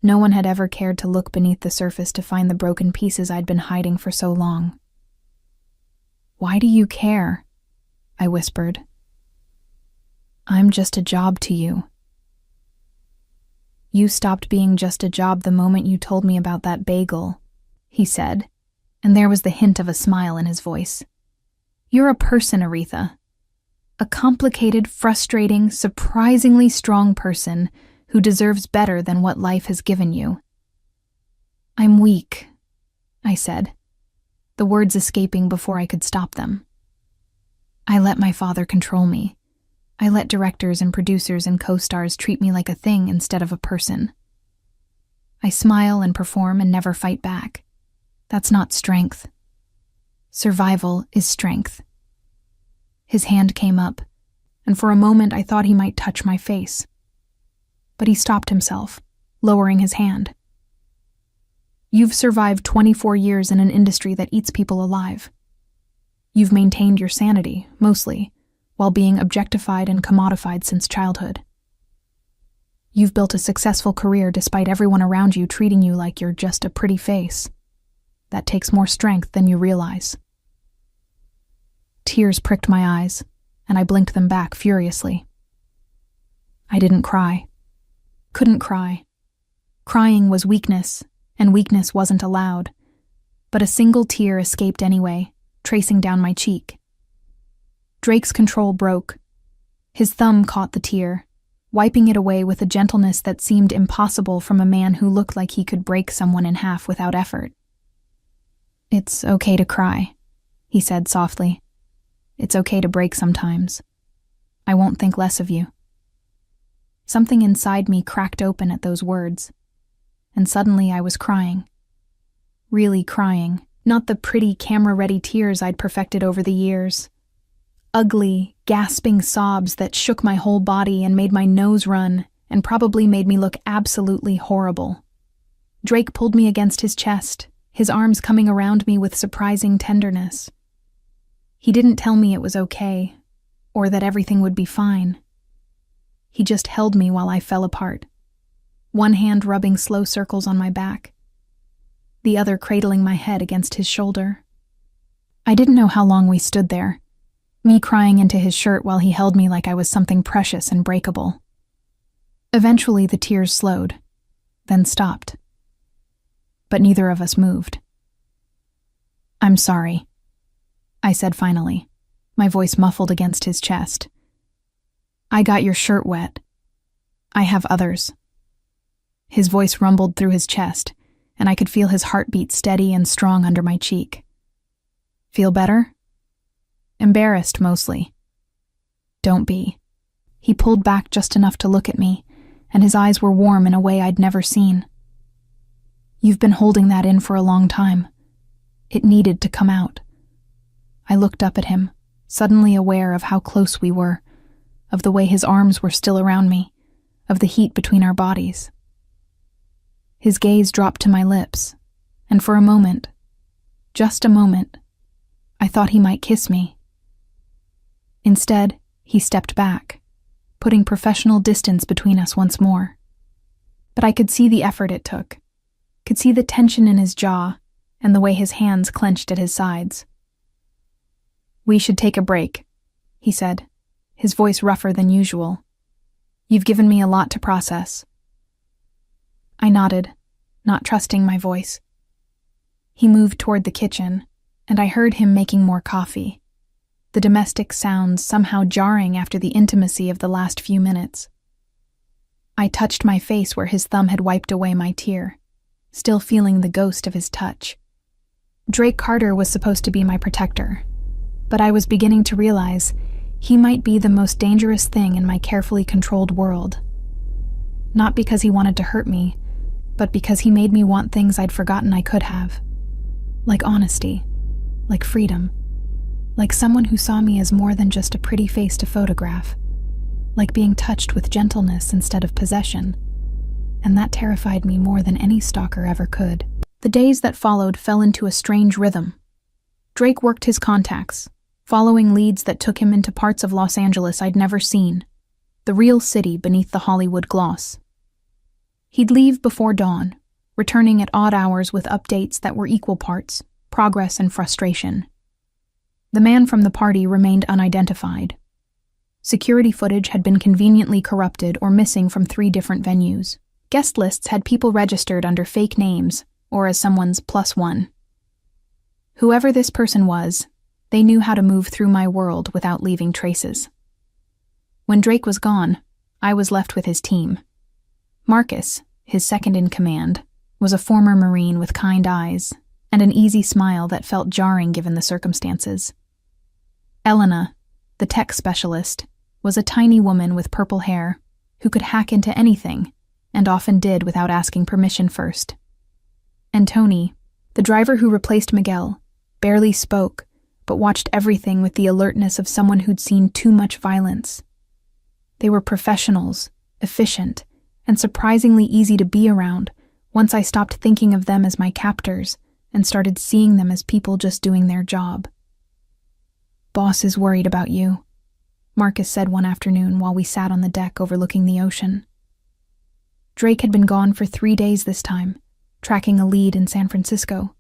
No one had ever cared to look beneath the surface to find the broken pieces I'd been hiding for so long." "Why do you care?" I whispered. "I'm just a job to you." "You stopped being just a job the moment you told me about that bagel," he said, and there was the hint of a smile in his voice. "You're a person, Aretha. A complicated, frustrating, surprisingly strong person who deserves better than what life has given you." "I'm weak," I said, the words escaping before I could stop them. "I let my father control me. I let directors and producers and co-stars treat me like a thing instead of a person. I smile and perform and never fight back. That's not strength. Survival is strength." His hand came up, and for a moment I thought he might touch my face. But he stopped himself, lowering his hand. You've survived 24 years in an industry that eats people alive. You've maintained your sanity, mostly, while being objectified and commodified since childhood. You've built a successful career despite everyone around you treating you like you're just a pretty face. That takes more strength than you realize. Tears pricked my eyes, and I blinked them back furiously. I didn't cry. Couldn't cry. Crying was weakness, and weakness wasn't allowed. But a single tear escaped anyway, tracing down my cheek. Drake's control broke. His thumb caught the tear, wiping it away with a gentleness that seemed impossible from a man who looked like he could break someone in half without effort. "It's okay to cry," he said softly. "It's okay to break sometimes. I won't think less of you." Something inside me cracked open at those words, and suddenly I was crying. Really crying, not the pretty camera-ready tears I'd perfected over the years. Ugly, gasping sobs that shook my whole body and made my nose run and probably made me look absolutely horrible. Drake pulled me against his chest, his arms coming around me with surprising tenderness. He didn't tell me it was okay, or that everything would be fine. He just held me while I fell apart, one hand rubbing slow circles on my back, the other cradling my head against his shoulder. I didn't know how long we stood there, me crying into his shirt while he held me like I was something precious and breakable. Eventually the tears slowed, then stopped. But neither of us moved. "I'm sorry," I said finally, my voice muffled against his chest. "I got your shirt wet. I have others." His voice rumbled through his chest, and I could feel his heartbeat steady and strong under my cheek. "Feel better?" "Embarrassed, mostly." "Don't be." He pulled back just enough to look at me, and his eyes were warm in a way I'd never seen. "You've been holding that in for a long time. It needed to come out." I looked up at him, suddenly aware of how close we were, of the way his arms were still around me, of the heat between our bodies. His gaze dropped to my lips, and for a moment, just a moment, I thought he might kiss me. Instead, he stepped back, putting professional distance between us once more. But I could see the effort it took, could see the tension in his jaw and the way his hands clenched at his sides. "We should take a break," he said, his voice rougher than usual. "You've given me a lot to process." I nodded, not trusting my voice. He moved toward the kitchen, and I heard him making more coffee, the domestic sounds somehow jarring after the intimacy of the last few minutes. I touched my face where his thumb had wiped away my tear, still feeling the ghost of his touch. Drake Carter was supposed to be my protector, but I was beginning to realize he might be the most dangerous thing in my carefully controlled world. Not because he wanted to hurt me, but because he made me want things I'd forgotten I could have. Like honesty, like freedom, like someone who saw me as more than just a pretty face to photograph, like being touched with gentleness instead of possession. And that terrified me more than any stalker ever could. The days that followed fell into a strange rhythm. Drake worked his contacts, following leads that took him into parts of Los Angeles I'd never seen, the real city beneath the Hollywood gloss. He'd leave before dawn, returning at odd hours with updates that were equal parts progress and frustration. The man from the party remained unidentified. Security footage had been conveniently corrupted or missing from 3 different venues. Guest lists had people registered under fake names or as someone's +1. Whoever this person was, they knew how to move through my world without leaving traces. When Drake was gone, I was left with his team. Marcus, his second in command, was a former Marine with kind eyes and an easy smile that felt jarring given the circumstances. Elena, the tech specialist, was a tiny woman with purple hair who could hack into anything and often did without asking permission first. And Tony, the driver who replaced Miguel, barely spoke but watched everything with the alertness of someone who'd seen too much violence They were professionals, efficient, and surprisingly easy to be around once I stopped thinking of them as my captors and started seeing them as people just doing their job. "Boss is worried about you," Marcus said one afternoon while we sat on the deck overlooking the ocean. Drake had been gone for 3 days this time, tracking a lead in San Francisco,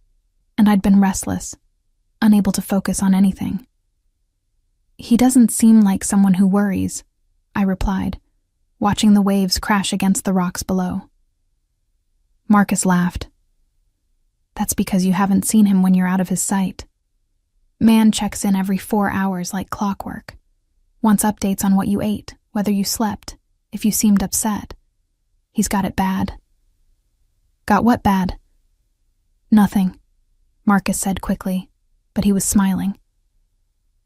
and I'd been restless, unable to focus on anything. "He doesn't seem like someone who worries," I replied, watching the waves crash against the rocks below. Marcus laughed. "That's because you haven't seen him when you're out of his sight. Man checks in every 4 hours like clockwork. Wants updates on what you ate, whether you slept, if you seemed upset. He's got it bad." "Got what bad?" "Nothing," Marcus said quickly, but he was smiling.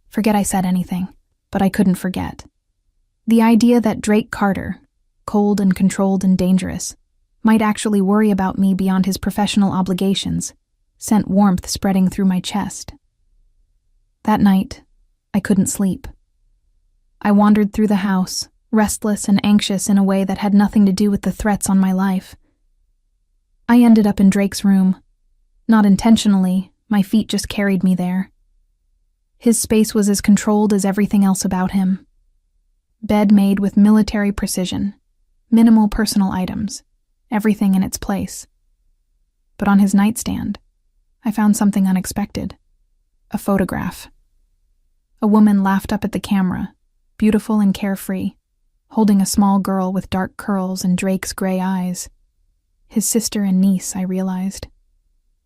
Forget I said anything, but I couldn't forget. The idea that Drake Carter, cold and controlled and dangerous, might actually worry about me beyond his professional obligations sent warmth spreading through my chest. That night, I couldn't sleep. I wandered through the house, restless and anxious in a way that had nothing to do with the threats on my life. I ended up in Drake's room. Not intentionally, my feet just carried me there. His space was as controlled as everything else about him. Bed made with military precision, minimal personal items, everything in its place. But on his nightstand, I found something unexpected. A photograph. A woman laughed up at the camera, beautiful and carefree, holding a small girl with dark curls and Drake's gray eyes. His sister and niece, I realized.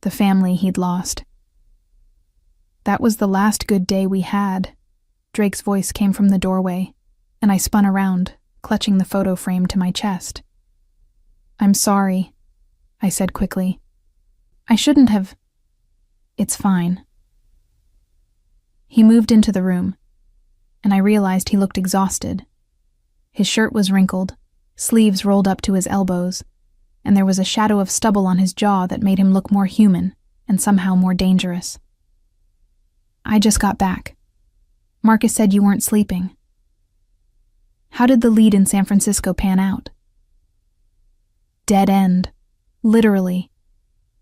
The family he'd lost. "That was the last good day we had," Drake's voice came from the doorway, and I spun around, clutching the photo frame to my chest. "I'm sorry," I said quickly. "I shouldn't have." "It's fine." He moved into the room, and I realized he looked exhausted. His shirt was wrinkled, sleeves rolled up to his elbows, and there was a shadow of stubble on his jaw that made him look more human and somehow more dangerous. "I just got back. Marcus said you weren't sleeping." "How did the lead in San Francisco pan out?" "Dead end. Literally.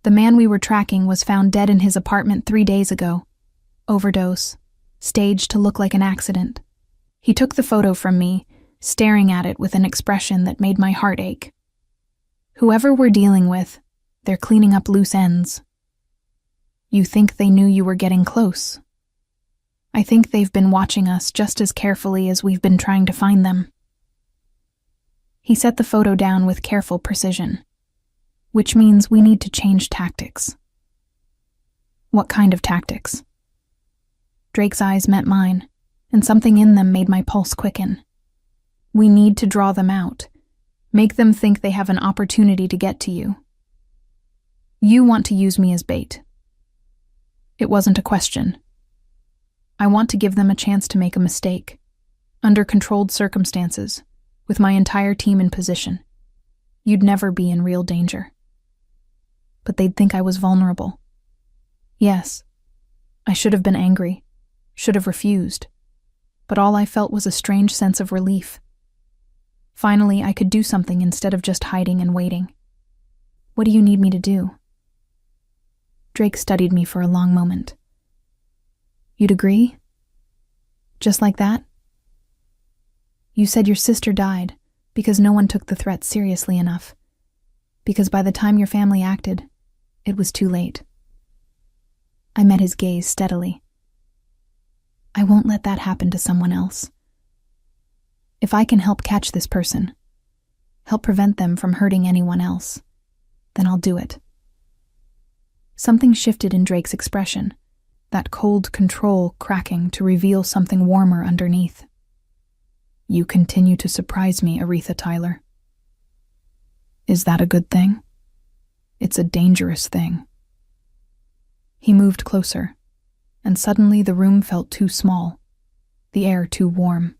The man we were tracking was found dead in his apartment 3 days ago. Overdose. Staged to look like an accident." He took the photo from me, staring at it with an expression that made my heart ache. "Whoever we're dealing with, they're cleaning up loose ends." "You think they knew you were getting close?" "I think they've been watching us just as carefully as we've been trying to find them." He set the photo down with careful precision. "Which means we need to change tactics." "What kind of tactics?" Drake's eyes met mine, and something in them made my pulse quicken. "We need to draw them out. Make them think they have an opportunity to get to you. You want to use me as bait." It wasn't a question. I want to give them a chance to make a mistake, under controlled circumstances, with my entire team in position. You'd never be in real danger. But they'd think I was vulnerable. Yes, I should have been angry, should have refused, but all I felt was a strange sense of relief. Finally, I could do something instead of just hiding and waiting. "What do you need me to do?" Drake studied me for a long moment. "You'd agree? Just like that?" "You said your sister died because no one took the threat seriously enough. Because by the time your family acted, it was too late." I met his gaze steadily. "I won't let that happen to someone else. If I can help catch this person, help prevent them from hurting anyone else, then I'll do it." Something shifted in Drake's expression, that cold control cracking to reveal something warmer underneath. "You continue to surprise me, Aretha Tyler." "Is that a good thing?" "It's a dangerous thing." He moved closer, and suddenly the room felt too small, the air too warm.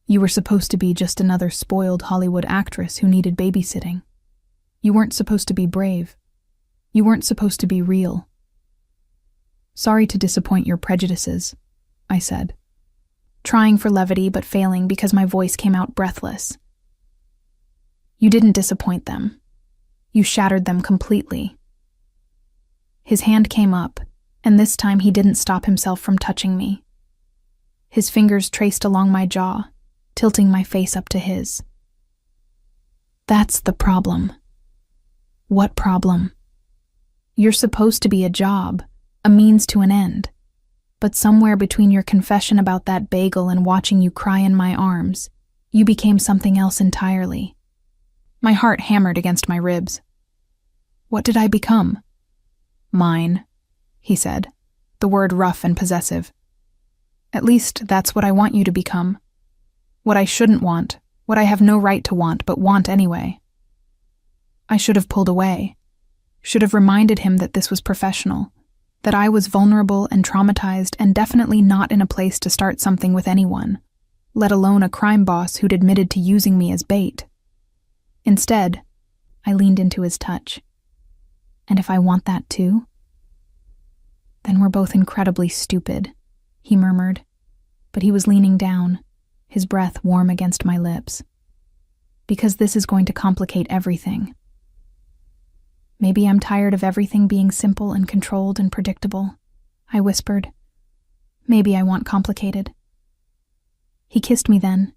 "You were supposed to be just another spoiled Hollywood actress who needed babysitting. You weren't supposed to be brave. You weren't supposed to be real." "Sorry to disappoint your prejudices," I said. trying for levity but failing because my voice came out breathless. You didn't disappoint them. You shattered them completely. His hand came up, and this time he didn't stop himself from touching me. His fingers traced along my jaw, tilting my face up to his. That's the problem. What problem? You're supposed to be a job, a means to an end. But somewhere between your confession about that bagel and watching you cry in my arms, you became something else entirely. My heart hammered against my ribs. What did I become? Mine, he said, the word rough and possessive. At least that's what I want you to become. What I shouldn't want, what I have no right to want, but want anyway. I should have pulled away, should have reminded him that this was professional, that I was vulnerable and traumatized and definitely not in a place to start something with anyone, let alone a crime boss who'd admitted to using me as bait. Instead, I leaned into his touch. And if I want that too? Then we're both incredibly stupid, he murmured, but he was leaning down, his breath warm against my lips. Because this is going to complicate everything. Maybe I'm tired of everything being simple and controlled and predictable, I whispered. Maybe I want complicated. He kissed me then,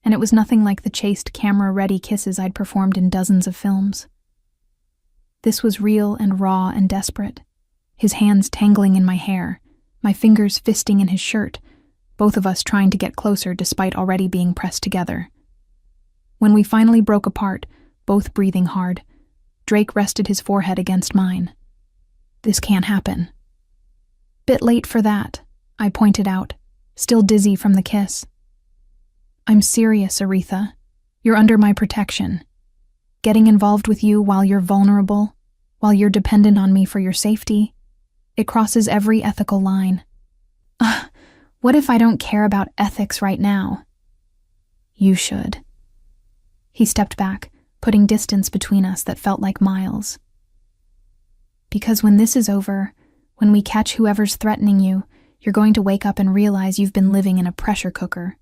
and it was nothing like the chaste, camera-ready kisses I'd performed in dozens of films. This was real and raw and desperate, his hands tangling in my hair, my fingers fisting in his shirt, both of us trying to get closer despite already being pressed together. When we finally broke apart, both breathing hard, Drake rested his forehead against mine. This can't happen. Bit late for that, I pointed out, still dizzy from the kiss. I'm serious, Aretha. You're under my protection. Getting involved with you while you're vulnerable, while you're dependent on me for your safety, it crosses every ethical line. What if I don't care about ethics right now? You should. He stepped back, putting distance between us that felt like miles. Because when this is over, when we catch whoever's threatening you, you're going to wake up and realize you've been living in a pressure cooker.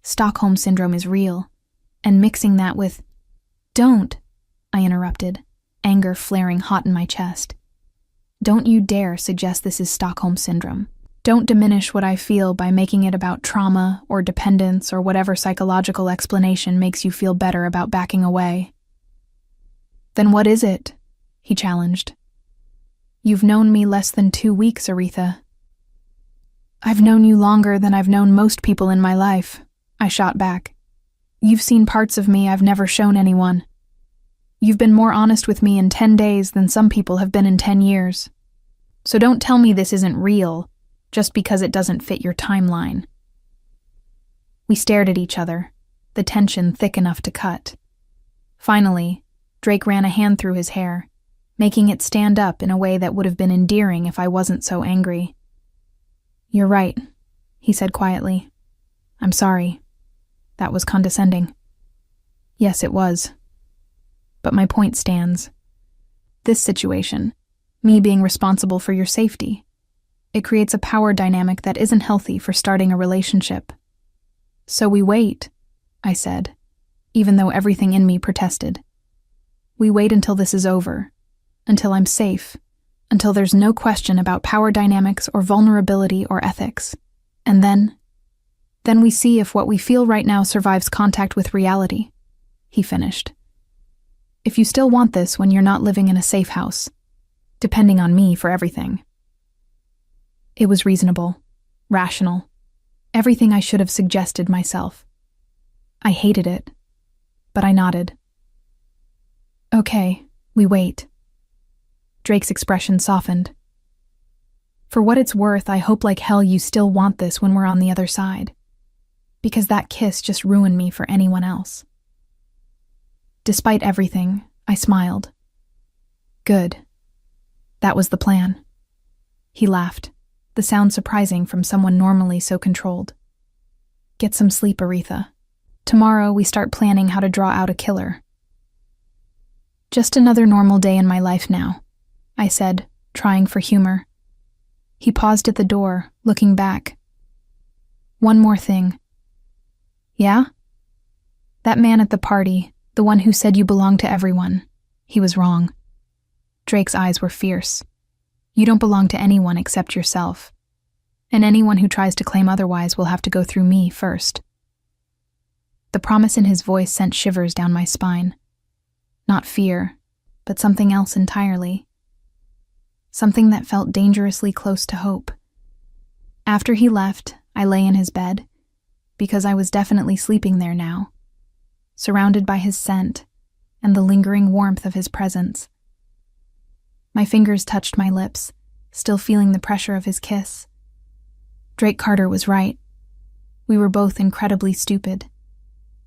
Stockholm Syndrome is real, and mixing that with... Don't, I interrupted, anger flaring hot in my chest. Don't you dare suggest this is Stockholm Syndrome. Don't diminish what I feel by making it about trauma or dependence or whatever psychological explanation makes you feel better about backing away. Then what is it? He challenged. You've known me less than 2 weeks, Aretha. I've known you longer than I've known most people in my life, I shot back. You've seen parts of me I've never shown anyone. You've been more honest with me in 10 days than some people have been in 10 years. So don't tell me this isn't real, just because it doesn't fit your timeline. We stared at each other, the tension thick enough to cut. Finally, Drake ran a hand through his hair, making it stand up in a way that would have been endearing if I wasn't so angry. You're right, he said quietly. I'm sorry. That was condescending. Yes, it was. But my point stands. This situation, me being responsible for your safety, it creates a power dynamic that isn't healthy for starting a relationship. So we wait, I said, even though everything in me protested. We wait until this is over, until I'm safe, until there's no question about power dynamics or vulnerability or ethics. And then we see if what we feel right now survives contact with reality, he finished. If you still want this when you're not living in a safe house, depending on me for everything. It was reasonable, rational, everything I should have suggested myself. I hated it, but I nodded. Okay, we wait. Drake's expression softened. For what it's worth, I hope like hell you still want this when we're on the other side. Because that kiss just ruined me for anyone else. Despite everything, I smiled. Good. That was the plan. He laughed, the sound surprising from someone normally so controlled. Get some sleep, Aretha. Tomorrow we start planning how to draw out a killer. Just another normal day in my life now, I said, trying for humor. He paused at the door, looking back. One more thing. Yeah? That man at the party, the one who said you belong to everyone, he was wrong. Drake's eyes were fierce. You don't belong to anyone except yourself. And anyone who tries to claim otherwise will have to go through me first. The promise in his voice sent shivers down my spine. Not fear, but something else entirely. Something that felt dangerously close to hope. After he left, I lay in his bed, because I was definitely sleeping there now, surrounded by his scent and the lingering warmth of his presence. My fingers touched my lips, still feeling the pressure of his kiss. Drake Carter was right. We were both incredibly stupid.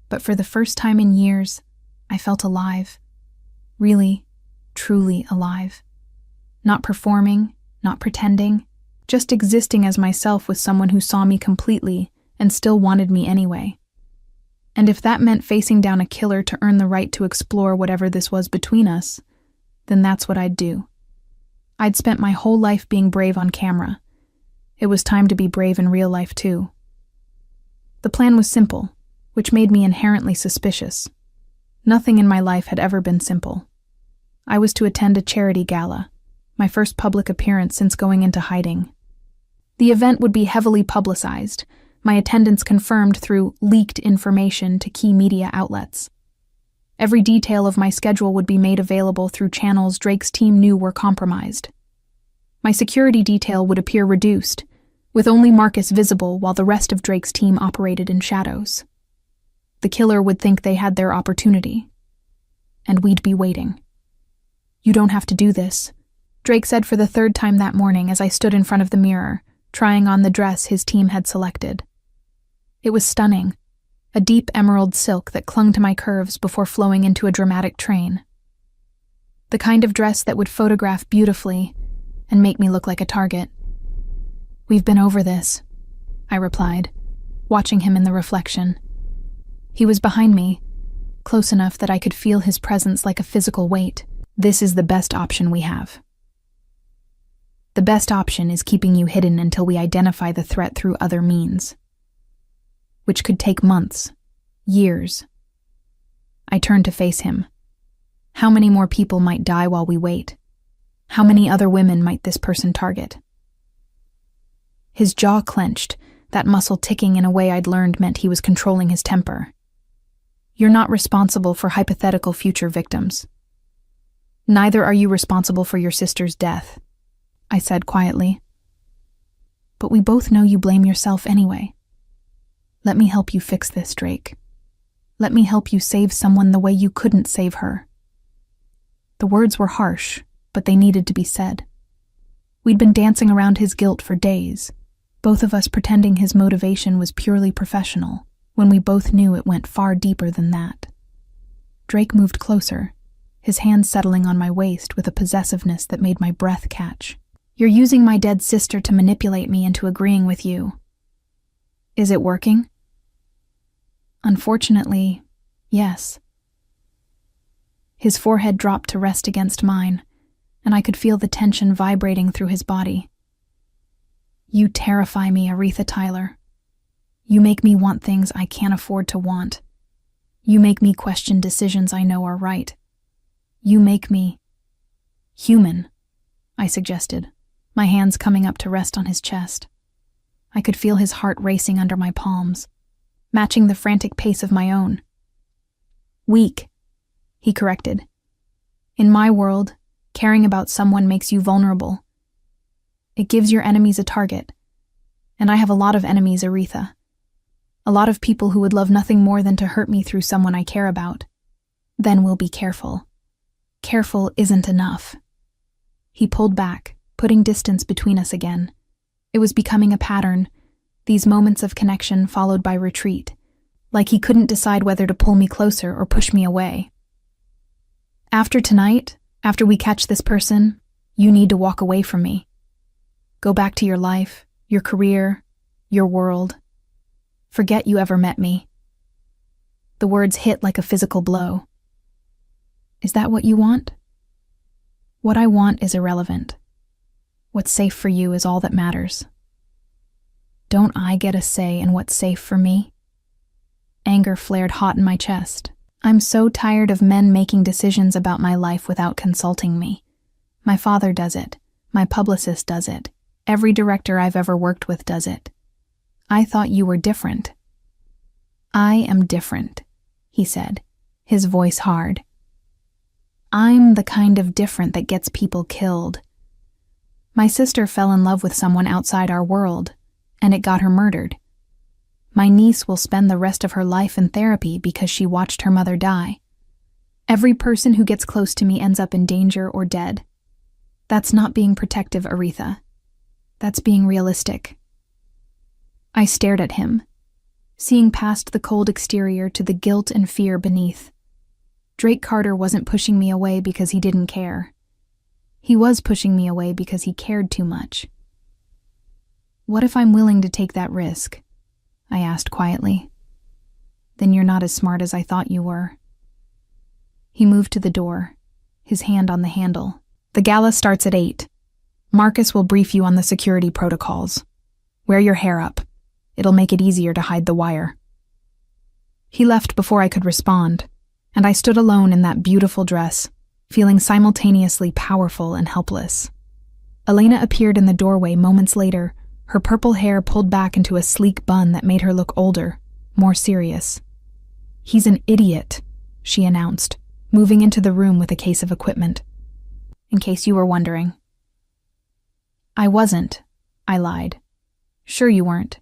But for the first time in years, I felt alive. Really, truly alive. Not performing, not pretending, just existing as myself with someone who saw me completely and still wanted me anyway. And if that meant facing down a killer to earn the right to explore whatever this was between us, then that's what I'd do. I'd spent my whole life being brave on camera. It was time to be brave in real life too. The plan was simple, which made me inherently suspicious. Nothing in my life had ever been simple. I was to attend a charity gala, my first public appearance since going into hiding. The event would be heavily publicized, my attendance confirmed through leaked information to key media outlets. Every detail of my schedule would be made available through channels Drake's team knew were compromised. My security detail would appear reduced, with only Marcus visible while the rest of Drake's team operated in shadows. The killer would think they had their opportunity, and we'd be waiting. You don't have to do this, Drake said for the third time that morning as I stood in front of the mirror, trying on the dress his team had selected. It was stunning, a deep emerald silk that clung to my curves before flowing into a dramatic train. The kind of dress that would photograph beautifully and make me look like a target. We've been over this, I replied, watching him in the reflection. He was behind me, close enough that I could feel his presence like a physical weight. This is the best option we have. The best option is keeping you hidden until we identify the threat through other means, which could take months, years. I turned to face him. How many more people might die while we wait? How many other women might this person target? His jaw clenched, that muscle ticking in a way I'd learned meant he was controlling his temper. You're not responsible for hypothetical future victims. Neither are you responsible for your sister's death, I said quietly. But we both know you blame yourself anyway. Let me help you fix this, Drake. Let me help you save someone the way you couldn't save her. The words were harsh, but they needed to be said. We'd been dancing around his guilt for days, both of us pretending his motivation was purely professional, when we both knew it went far deeper than that. Drake moved closer, his hand settling on my waist with a possessiveness that made my breath catch. You're using my dead sister to manipulate me into agreeing with you. Is it working? Unfortunately, yes. His forehead dropped to rest against mine, and I could feel the tension vibrating through his body. You terrify me, Aretha Tyler. You make me want things I can't afford to want. You make me question decisions I know are right. You make me human, I suggested, my hands coming up to rest on his chest. I could feel his heart racing under my palms, matching the frantic pace of my own. Weak, he corrected. In my world, caring about someone makes you vulnerable. It gives your enemies a target. And I have a lot of enemies, Aretha. A lot of people who would love nothing more than to hurt me through someone I care about. Then we'll be careful. Careful isn't enough. He pulled back, putting distance between us again. It was becoming a pattern, these moments of connection followed by retreat, like he couldn't decide whether to pull me closer or push me away. After tonight, after we catch this person, you need to walk away from me. Go back to your life, your career, your world. Forget you ever met me. The words hit like a physical blow. Is that what you want? What I want is irrelevant. What's safe for you is all that matters. Don't I get a say in what's safe for me? Anger flared hot in my chest. I'm so tired of men making decisions about my life without consulting me. My father does it. My publicist does it. Every director I've ever worked with does it. I thought you were different. I am different, he said, his voice hard. I'm the kind of different that gets people killed. My sister fell in love with someone outside our world, and it got her murdered. My niece will spend the rest of her life in therapy because she watched her mother die. Every person who gets close to me ends up in danger or dead. That's not being protective, Aretha. That's being realistic. I stared at him, seeing past the cold exterior to the guilt and fear beneath. Drake Carter wasn't pushing me away because he didn't care. He was pushing me away because he cared too much. What if I'm willing to take that risk? I asked quietly. Then you're not as smart as I thought you were. He moved to the door, his hand on the handle. The gala starts at 8. Marcus will brief you on the security protocols. Wear your hair up. It'll make it easier to hide the wire. He left before I could respond, and I stood alone in that beautiful dress, feeling simultaneously powerful and helpless. Elena appeared in the doorway moments later, her purple hair pulled back into a sleek bun that made her look older, more serious. He's an idiot, she announced, moving into the room with a case of equipment. In case you were wondering. I wasn't, I lied. Sure you weren't.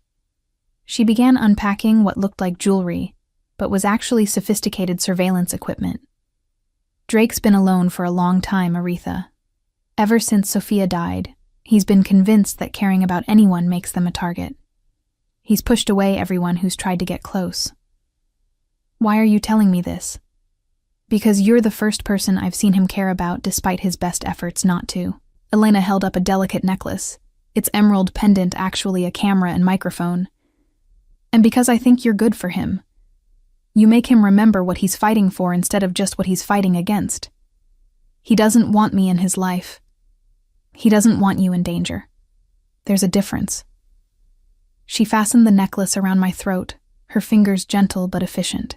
She began unpacking what looked like jewelry, but was actually sophisticated surveillance equipment. Drake's been alone for a long time, Aretha. Ever since Sophia died, he's been convinced that caring about anyone makes them a target. He's pushed away everyone who's tried to get close. Why are you telling me this? Because you're the first person I've seen him care about despite his best efforts not to. Elena held up a delicate necklace, its emerald pendant actually a camera and microphone. And because I think you're good for him. You make him remember what he's fighting for instead of just what he's fighting against. He doesn't want me in his life. He doesn't want you in danger. There's a difference. She fastened the necklace around my throat, her fingers gentle but efficient.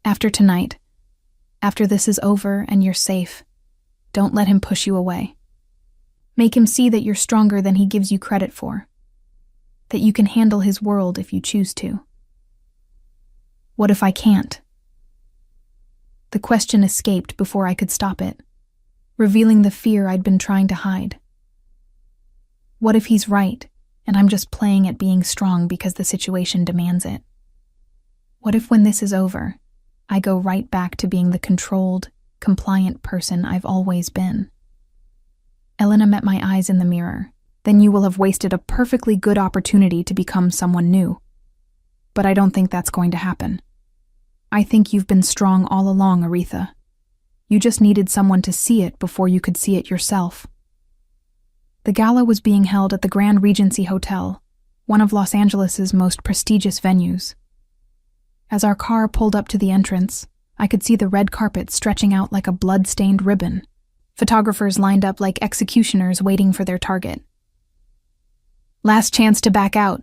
After tonight, after this is over and you're safe, don't let him push you away. Make him see that you're stronger than he gives you credit for. That you can handle his world if you choose to. What if I can't? The question escaped before I could stop it, revealing the fear I'd been trying to hide. What if he's right, and I'm just playing at being strong because the situation demands it? What if when this is over, I go right back to being the controlled, compliant person I've always been? Elena met my eyes in the mirror. Then you will have wasted a perfectly good opportunity to become someone new. But I don't think that's going to happen. I think you've been strong all along, Aretha. You just needed someone to see it before you could see it yourself. The gala was being held at the Grand Regency Hotel, one of Los Angeles's most prestigious venues. As our car pulled up to the entrance, I could see the red carpet stretching out like a blood-stained ribbon. Photographers lined up like executioners waiting for their target. Last chance to back out,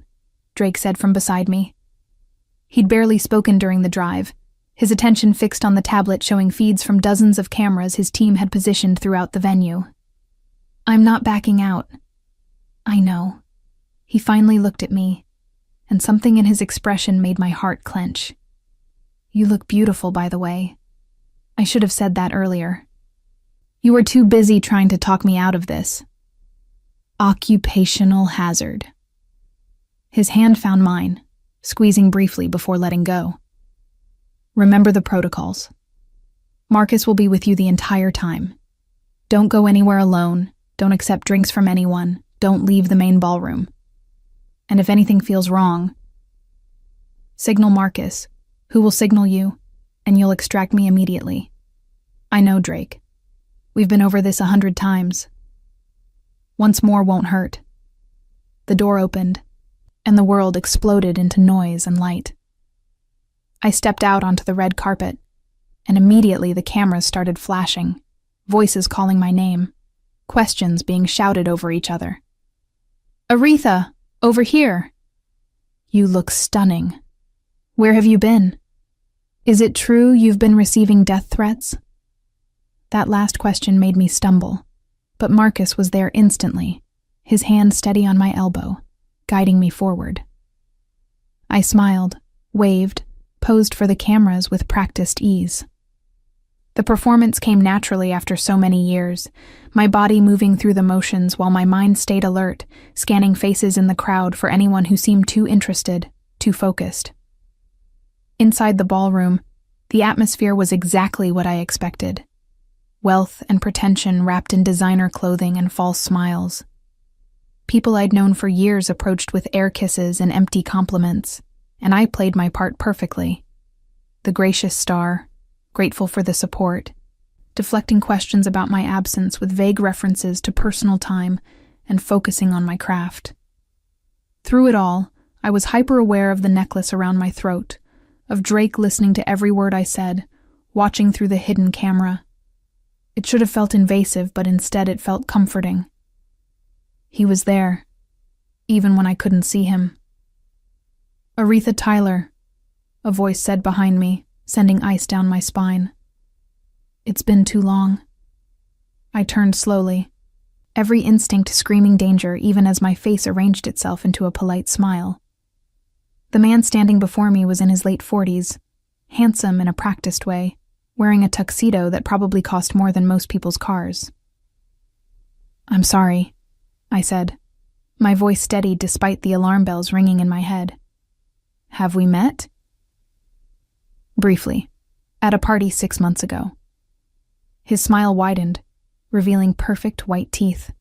Drake said from beside me. He'd barely spoken during the drive, his attention fixed on the tablet showing feeds from dozens of cameras his team had positioned throughout the venue. I'm not backing out. I know. He finally looked at me, and something in his expression made my heart clench. You look beautiful, by the way. I should have said that earlier. You were too busy trying to talk me out of this. Occupational hazard. His hand found mine, squeezing briefly before letting go. Remember the protocols. Marcus will be with you the entire time. Don't go anywhere alone, don't accept drinks from anyone, don't leave the main ballroom. And if anything feels wrong, signal Marcus, who will signal you, and you'll extract me immediately. I know, Drake. We've been over this 100 times. Once more won't hurt. The door opened, and the world exploded into noise and light. I stepped out onto the red carpet, and immediately the cameras started flashing, voices calling my name, questions being shouted over each other. Aretha, over here! You look stunning. Where have you been? Is it true you've been receiving death threats? That last question made me stumble, but Marcus was there instantly, his hand steady on my elbow, guiding me forward. I smiled, waved, posed for the cameras with practiced ease. The performance came naturally after so many years, my body moving through the motions while my mind stayed alert, scanning faces in the crowd for anyone who seemed too interested, too focused. Inside the ballroom, the atmosphere was exactly what I expected. Wealth and pretension wrapped in designer clothing and false smiles. People I'd known for years approached with air kisses and empty compliments, and I played my part perfectly. The gracious star, grateful for the support, deflecting questions about my absence with vague references to personal time and focusing on my craft. Through it all, I was hyper-aware of the necklace around my throat, of Drake listening to every word I said, watching through the hidden camera. It should have felt invasive, but instead it felt comforting. He was there, even when I couldn't see him. "Aretha Tyler," a voice said behind me, sending ice down my spine. "It's been too long." I turned slowly, every instinct screaming danger even as my face arranged itself into a polite smile. The man standing before me was in his late 40s, handsome in a practiced way, wearing a tuxedo that probably cost more than most people's cars. "I'm sorry," I said, my voice steady despite the alarm bells ringing in my head. "Have we met?" "Briefly, at a party 6 months ago." His smile widened, revealing perfect white teeth.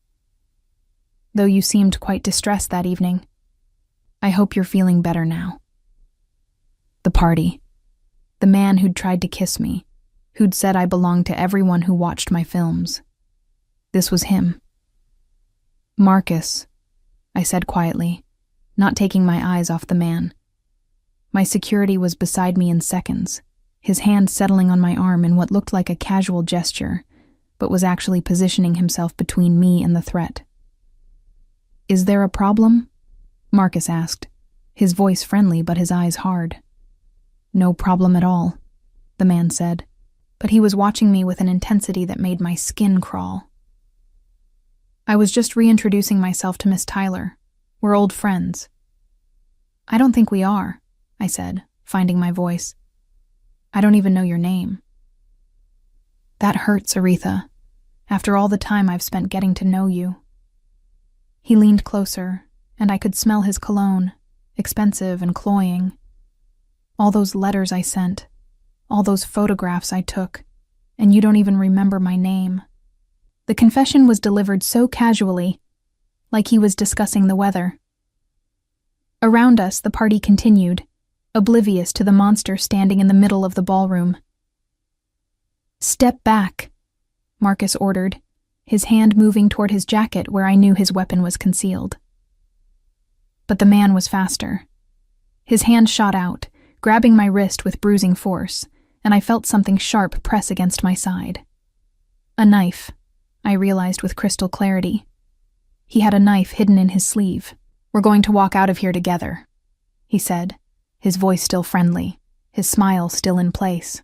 "Though you seemed quite distressed that evening. I hope you're feeling better now." The party. The man who'd tried to kiss me, who'd said I belonged to everyone who watched my films. This was him. "Marcus," I said quietly, not taking my eyes off the man. My security was beside me in seconds, his hand settling on my arm in what looked like a casual gesture, but was actually positioning himself between me and the threat. "Is there a problem?" Marcus asked, his voice friendly but his eyes hard. "No problem at all," the man said, but he was watching me with an intensity that made my skin crawl. "I was just reintroducing myself to Miss Tyler. We're old friends." "I don't think we are," I said, finding my voice. "I don't even know your name." "That hurts, Aretha, after all the time I've spent getting to know you." He leaned closer, and I could smell his cologne, expensive and cloying. "All those letters I sent, all those photographs I took, and you don't even remember my name." The confession was delivered so casually, like he was discussing the weather. Around us, the party continued, oblivious to the monster standing in the middle of the ballroom. "Step back," Marcus ordered, his hand moving toward his jacket where I knew his weapon was concealed. But the man was faster. His hand shot out, grabbing my wrist with bruising force, and I felt something sharp press against my side. A knife, I realized with crystal clarity. He had a knife hidden in his sleeve. "We're going to walk out of here together," he said, his voice still friendly, his smile still in place.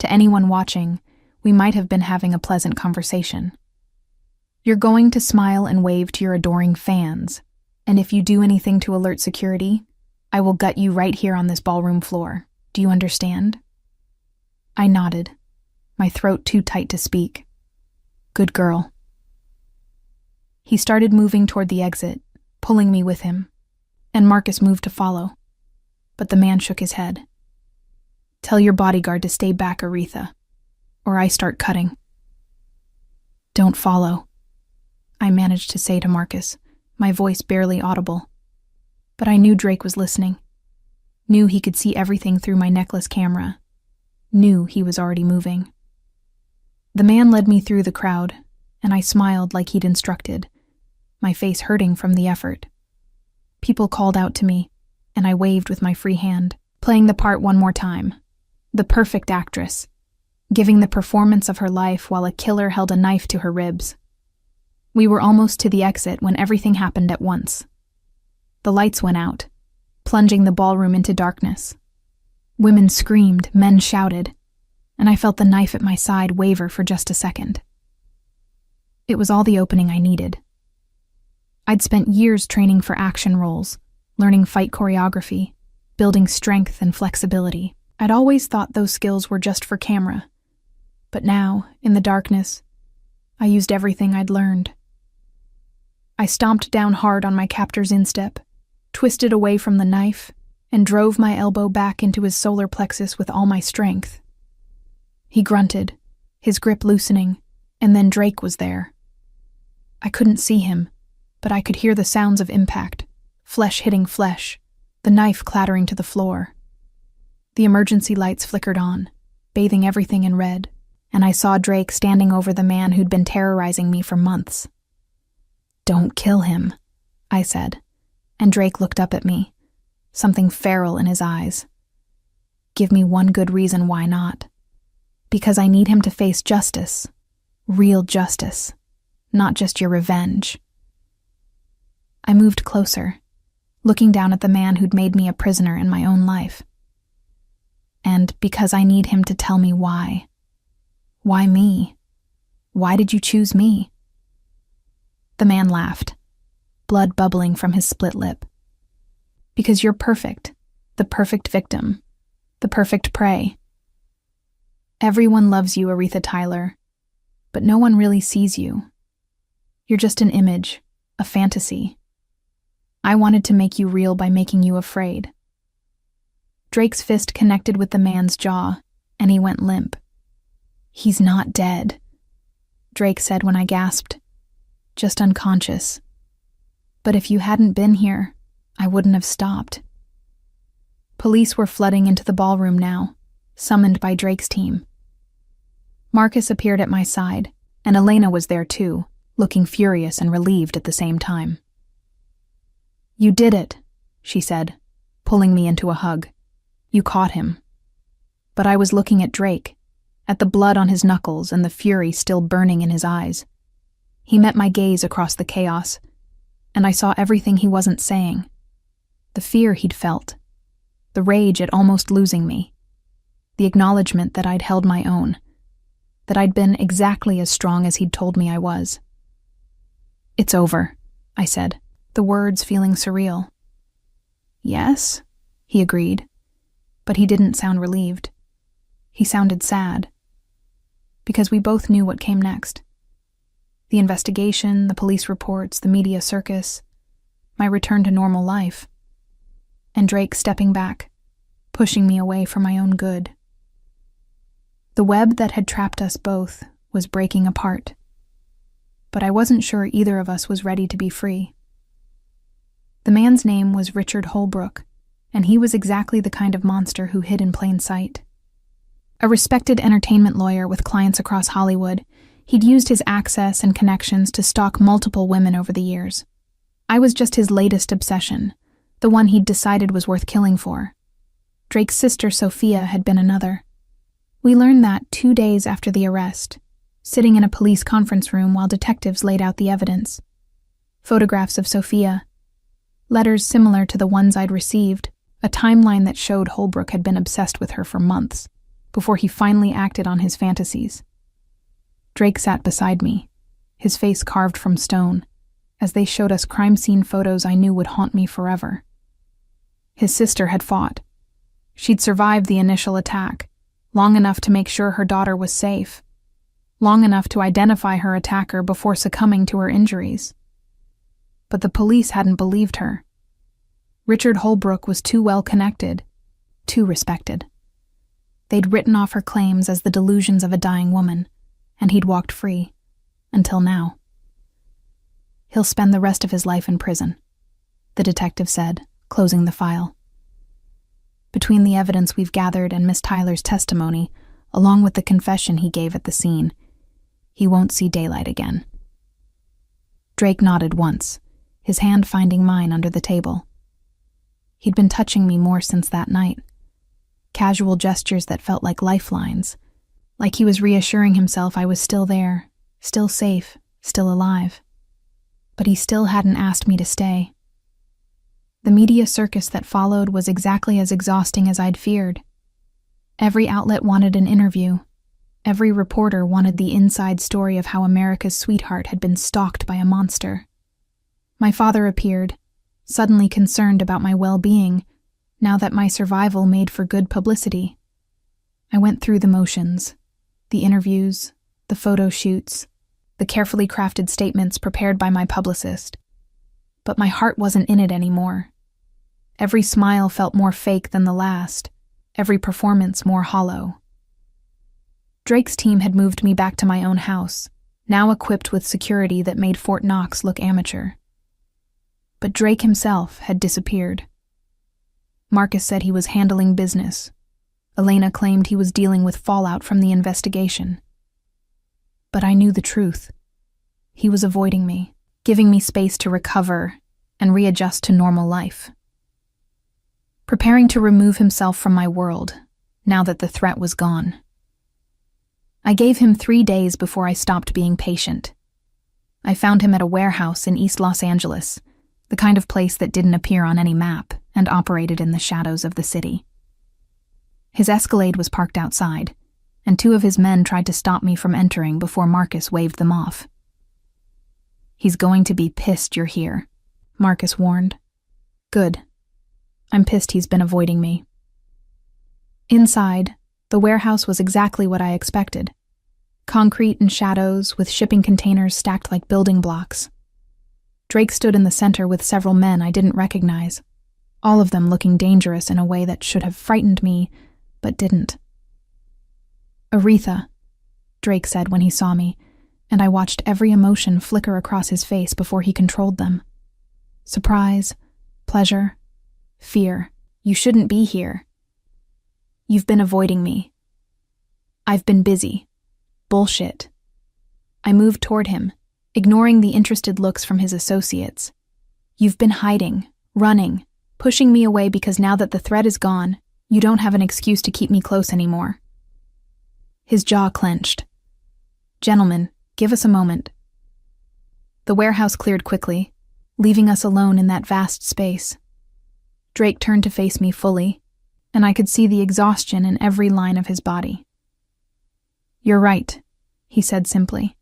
To anyone watching, we might have been having a pleasant conversation. "You're going to smile and wave to your adoring fans, and if you do anything to alert security, I will gut you right here on this ballroom floor. Do you understand?" I nodded, my throat too tight to speak. "Good girl." He started moving toward the exit, pulling me with him, and Marcus moved to follow. But the man shook his head. "Tell your bodyguard to stay back, Aretha, or I start cutting." "Don't follow," I managed to say to Marcus, my voice barely audible. But I knew Drake was listening, knew he could see everything through my necklace camera, knew he was already moving. The man led me through the crowd, and I smiled like he'd instructed, my face hurting from the effort. People called out to me, and I waved with my free hand, playing the part one more time. The perfect actress, giving the performance of her life while a killer held a knife to her ribs. We were almost to the exit when everything happened at once. The lights went out, plunging the ballroom into darkness. Women screamed, men shouted, and I felt the knife at my side waver for just a second. It was all the opening I needed. I'd spent years training for action roles, learning fight choreography, building strength and flexibility. I'd always thought those skills were just for camera. But now, in the darkness, I used everything I'd learned. I stomped down hard on my captor's instep, twisted away from the knife, and drove my elbow back into his solar plexus with all my strength. He grunted, his grip loosening, and then Drake was there. I couldn't see him, but I could hear the sounds of impact, flesh hitting flesh, the knife clattering to the floor. The emergency lights flickered on, bathing everything in red, and I saw Drake standing over the man who'd been terrorizing me for months. "Don't kill him," I said, and Drake looked up at me, something feral in his eyes. "Give me one good reason why not. Because I need him to face justice, real justice, not just your revenge." I moved closer, looking down at the man who'd made me a prisoner in my own life. "And because I need him to tell me why. Why me? Why did you choose me?" The man laughed, blood bubbling from his split lip. "Because you're perfect, the perfect victim, the perfect prey. Everyone loves you, Aretha Tyler, but no one really sees you. You're just an image, a fantasy. I wanted to make you real by making you afraid." Drake's fist connected with the man's jaw, and he went limp. "He's not dead," Drake said when I gasped. "Just unconscious. But if you hadn't been here, I wouldn't have stopped." Police were flooding into the ballroom now, summoned by Drake's team. Marcus appeared at my side, and Elena was there too, looking furious and relieved at the same time. "You did it," she said, pulling me into a hug. "You caught him." But I was looking at Drake, at the blood on his knuckles and the fury still burning in his eyes. He met my gaze across the chaos, and I saw everything he wasn't saying. The fear he'd felt, the rage at almost losing me, the acknowledgement that I'd held my own, that I'd been exactly as strong as he'd told me I was. "It's over," I said, the words feeling surreal. "Yes," he agreed, but he didn't sound relieved. He sounded sad, because we both knew what came next. The investigation, the police reports, the media circus, my return to normal life, and Drake stepping back, pushing me away for my own good. The web that had trapped us both was breaking apart, but I wasn't sure either of us was ready to be free. The man's name was Richard Holbrook, and he was exactly the kind of monster who hid in plain sight. A respected entertainment lawyer with clients across Hollywood, he'd used his access and connections to stalk multiple women over the years. I was just his latest obsession, the one he'd decided was worth killing for. Drake's sister Sophia had been another. We learned that 2 days after the arrest, sitting in a police conference room while detectives laid out the evidence. Photographs of Sophia, letters similar to the ones I'd received, a timeline that showed Holbrook had been obsessed with her for months, before he finally acted on his fantasies. Drake sat beside me, his face carved from stone, as they showed us crime scene photos I knew would haunt me forever. His sister had fought. She'd survived the initial attack, long enough to make sure her daughter was safe, long enough to identify her attacker before succumbing to her injuries. But the police hadn't believed her. Richard Holbrook was too well connected, too respected. They'd written off her claims as the delusions of a dying woman, and he'd walked free, until now. "He'll spend the rest of his life in prison," the detective said, closing the file. "Between the evidence we've gathered and Miss Tyler's testimony, along with the confession he gave at the scene, he won't see daylight again." Drake nodded once, his hand finding mine under the table. He'd been touching me more since that night. Casual gestures that felt like lifelines, like he was reassuring himself I was still there, still safe, still alive. But he still hadn't asked me to stay. The media circus that followed was exactly as exhausting as I'd feared. Every outlet wanted an interview. Every reporter wanted the inside story of how America's sweetheart had been stalked by a monster. My father appeared, suddenly concerned about my well-being, now that my survival made for good publicity. I went through the motions, the interviews, the photo shoots, the carefully crafted statements prepared by my publicist. But my heart wasn't in it anymore. Every smile felt more fake than the last, every performance more hollow. Drake's team had moved me back to my own house, now equipped with security that made Fort Knox look amateur. But Drake himself had disappeared. Marcus said he was handling business. Elena claimed he was dealing with fallout from the investigation. But I knew the truth. He was avoiding me, giving me space to recover and readjust to normal life. Preparing to remove himself from my world, now that the threat was gone. I gave him 3 days before I stopped being patient. I found him at a warehouse in East Los Angeles, the kind of place that didn't appear on any map and operated in the shadows of the city. His Escalade was parked outside, and 2 of his men tried to stop me from entering before Marcus waved them off. "He's going to be pissed you're here," Marcus warned. "Good. I'm pissed he's been avoiding me." Inside, the warehouse was exactly what I expected. Concrete and shadows, with shipping containers stacked like building blocks. Drake stood in the center with several men I didn't recognize, all of them looking dangerous in a way that should have frightened me, but didn't. "Aretha," Drake said when he saw me, and I watched every emotion flicker across his face before he controlled them. Surprise, pleasure, fear. "You shouldn't be here. You've been avoiding me." "I've been busy." "Bullshit." I moved toward him, ignoring the interested looks from his associates. "You've been hiding, running, pushing me away because now that the threat is gone, you don't have an excuse to keep me close anymore." His jaw clenched. "Gentlemen, give us a moment." The warehouse cleared quickly, leaving us alone in that vast space. Drake turned to face me fully, and I could see the exhaustion in every line of his body. "You're right," he said simply.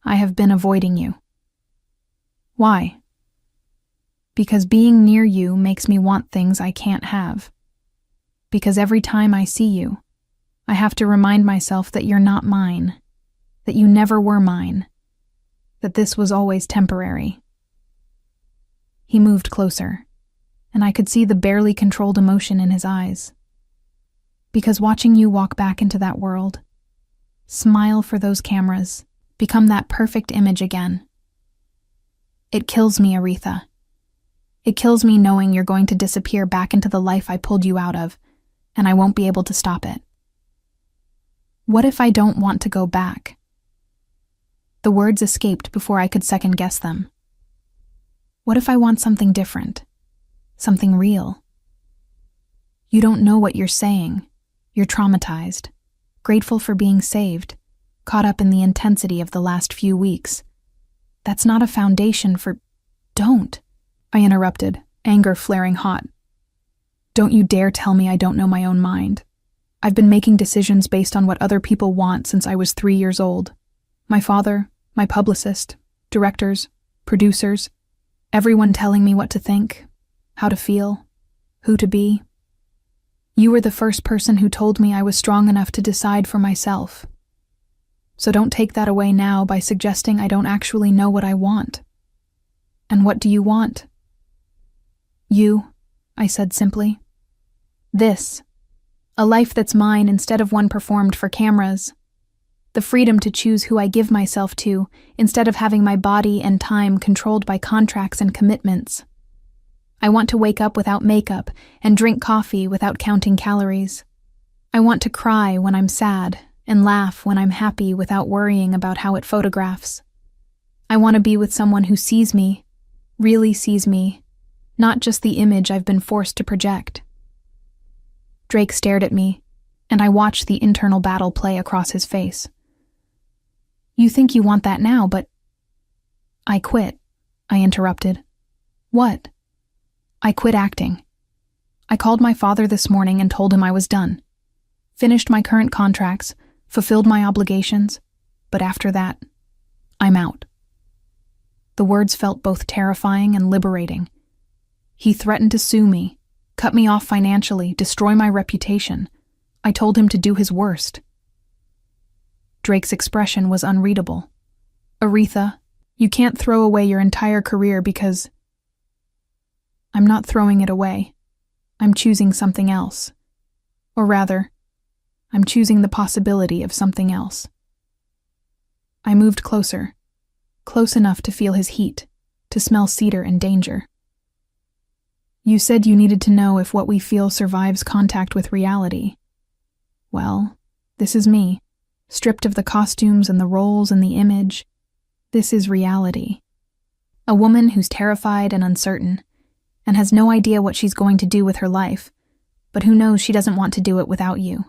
"I have been avoiding you." "Why?" "Because being near you makes me want things I can't have. Because every time I see you, I have to remind myself that you're not mine, that you never were mine, that this was always temporary." He moved closer, and I could see the barely controlled emotion in his eyes. "Because watching you walk back into that world, smile for those cameras, become that perfect image again. It kills me, Aretha. It kills me knowing you're going to disappear back into the life I pulled you out of, and I won't be able to stop it. What if I don't want to go back?" The words escaped before I could second-guess them. "What if I want something different? Something real?" "You don't know what you're saying. You're traumatized, grateful for being saved, caught up in the intensity of the last few weeks. That's not a foundation for—" "Don't," I interrupted, anger flaring hot. "Don't you dare tell me I don't know my own mind. I've been making decisions based on what other people want since I was 3 years old. My father, my publicist, directors, producers, everyone telling me what to think, how to feel, who to be. You were the first person who told me I was strong enough to decide for myself. So don't take that away now by suggesting I don't actually know what I want. And what do you want?" "You," I said simply. "This. A life that's mine instead of one performed for cameras. The freedom to choose who I give myself to instead of having my body and time controlled by contracts and commitments. I want to wake up without makeup and drink coffee without counting calories. I want to cry when I'm sad and laugh when I'm happy without worrying about how it photographs. I want to be with someone who sees me, really sees me, not just the image I've been forced to project." Drake stared at me, and I watched the internal battle play across his face. "You think you want that now, but—" "I quit," I interrupted. "What?" I quit acting. I called my father this morning and told him I was done. Finished my current contracts, fulfilled my obligations, but after that, I'm out. The words felt both terrifying and liberating. He threatened to sue me, cut me off financially, destroy my reputation. I told him to do his worst. Drake's expression was unreadable. Aretha, you can't throw away your entire career because... I'm not throwing it away. I'm choosing something else. Or rather, I'm choosing the possibility of something else. I moved closer, close enough to feel his heat, to smell cedar and danger. You said you needed to know if what we feel survives contact with reality. Well, this is me, stripped of the costumes and the roles and the image. This is reality. A woman who's terrified and uncertain, and has no idea what she's going to do with her life, but who knows she doesn't want to do it without you.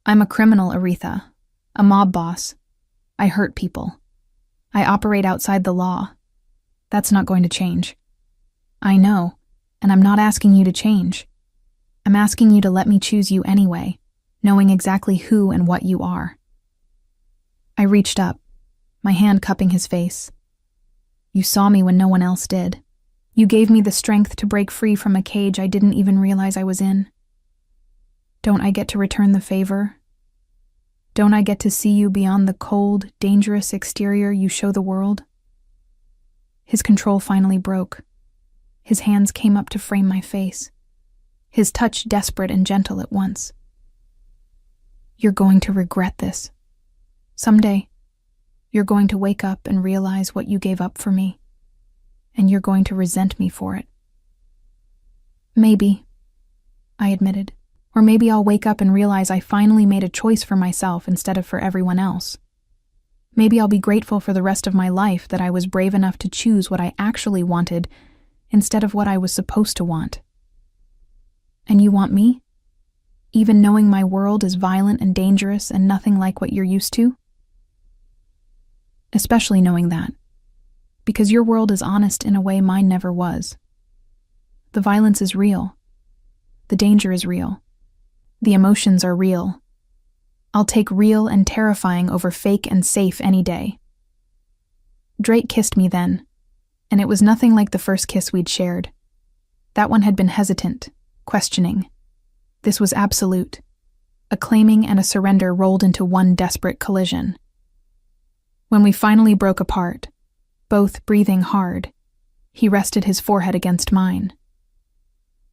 I'm a criminal, Aretha, a mob boss. I hurt people. I operate outside the law. That's not going to change. I know, and I'm not asking you to change. I'm asking you to let me choose you anyway, knowing exactly who and what you are. I reached up, my hand cupping his face. You saw me when no one else did. You gave me the strength to break free from a cage I didn't even realize I was in. Don't I get to return the favor? Don't I get to see you beyond the cold, dangerous exterior you show the world? His control finally broke. His hands came up to frame my face, his touch desperate and gentle at once. You're going to regret this. Someday, you're going to wake up and realize what you gave up for me, and you're going to resent me for it. Maybe, I admitted. Or maybe I'll wake up and realize I finally made a choice for myself instead of for everyone else. Maybe I'll be grateful for the rest of my life that I was brave enough to choose what I actually wanted instead of what I was supposed to want. And you want me? Even knowing my world is violent and dangerous and nothing like what you're used to? Especially knowing that, because your world is honest in a way mine never was. The violence is real. The danger is real. The emotions are real. I'll take real and terrifying over fake and safe any day. Drake kissed me then, and it was nothing like the first kiss we'd shared. That one had been hesitant, questioning. This was absolute. A claiming and a surrender rolled into one desperate collision. When we finally broke apart, both breathing hard, he rested his forehead against mine.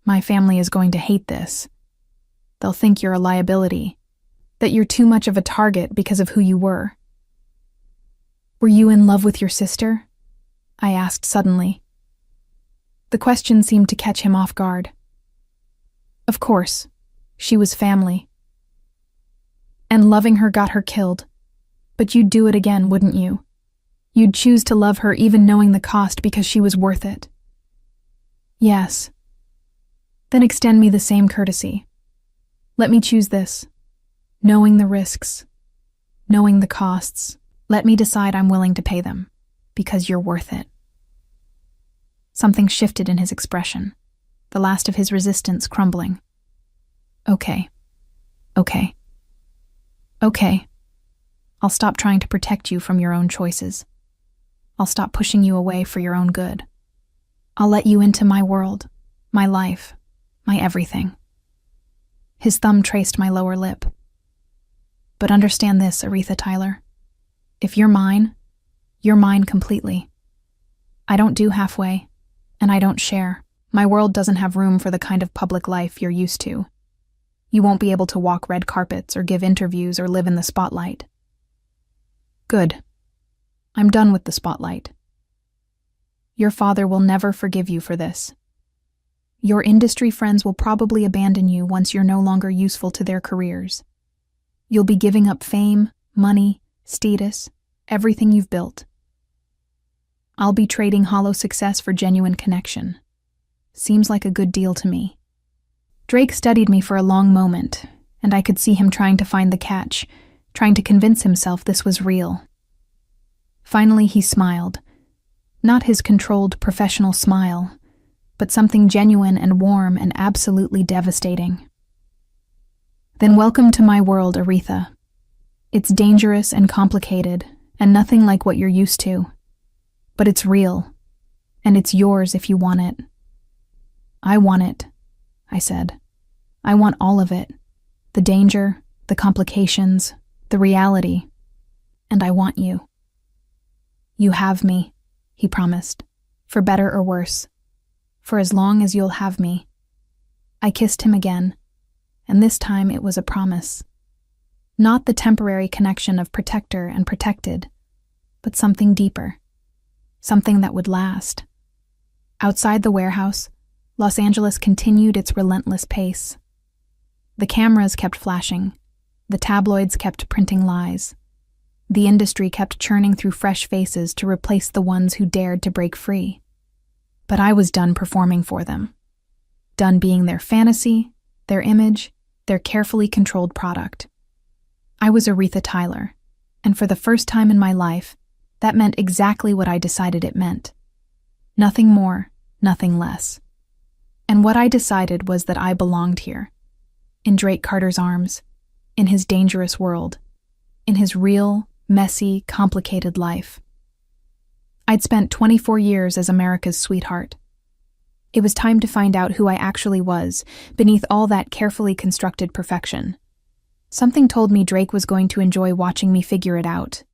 My family is going to hate this. They'll think you're a liability, that you're too much of a target because of who you were. Were you in love with your sister? I asked suddenly. The question seemed to catch him off guard. Of course, she was family. And loving her got her killed. But you'd do it again, wouldn't you? You'd choose to love her even knowing the cost because she was worth it. Yes. Then extend me the same courtesy. Let me choose this. Knowing the risks, knowing the costs, let me decide I'm willing to pay them, because you're worth it. Something shifted in his expression, the last of his resistance crumbling. Okay. I'll stop trying to protect you from your own choices. I'll stop pushing you away for your own good. I'll let you into my world, my life, my everything. His thumb traced my lower lip. But understand this, Aretha Tyler. If you're mine completely. I don't do halfway, and I don't share. My world doesn't have room for the kind of public life you're used to. You won't be able to walk red carpets or give interviews or live in the spotlight. Good. I'm done with the spotlight. Your father will never forgive you for this. Your industry friends will probably abandon you once you're no longer useful to their careers. You'll be giving up fame, money, status, everything you've built. I'll be trading hollow success for genuine connection. Seems like a good deal to me. Drake studied me for a long moment, and I could see him trying to find the catch, trying to convince himself this was real. Finally, he smiled. Not his controlled, professional smile, but something genuine and warm and absolutely devastating. Then welcome to my world, Aretha. It's dangerous and complicated, and nothing like what you're used to. But it's real, and it's yours if you want it. I want it, I said. I want all of it. The danger, the complications, the reality. And I want you. You have me, he promised, for better or worse. For as long as you'll have me. I kissed him again, and this time it was a promise. Not the temporary connection of protector and protected, but something deeper. Something that would last. Outside the warehouse, Los Angeles continued its relentless pace. The cameras kept flashing. The tabloids kept printing lies. The industry kept churning through fresh faces to replace the ones who dared to break free. But I was done performing for them. Done being their fantasy, their image, their carefully controlled product. I was Aretha Tyler, and for the first time in my life, that meant exactly what I decided it meant. Nothing more, nothing less. And what I decided was that I belonged here. In Drake Carter's arms, in his dangerous world, in his real, messy, complicated life. I'd spent 24 years as America's sweetheart. It was time to find out who I actually was, beneath all that carefully constructed perfection. Something told me Drake was going to enjoy watching me figure it out,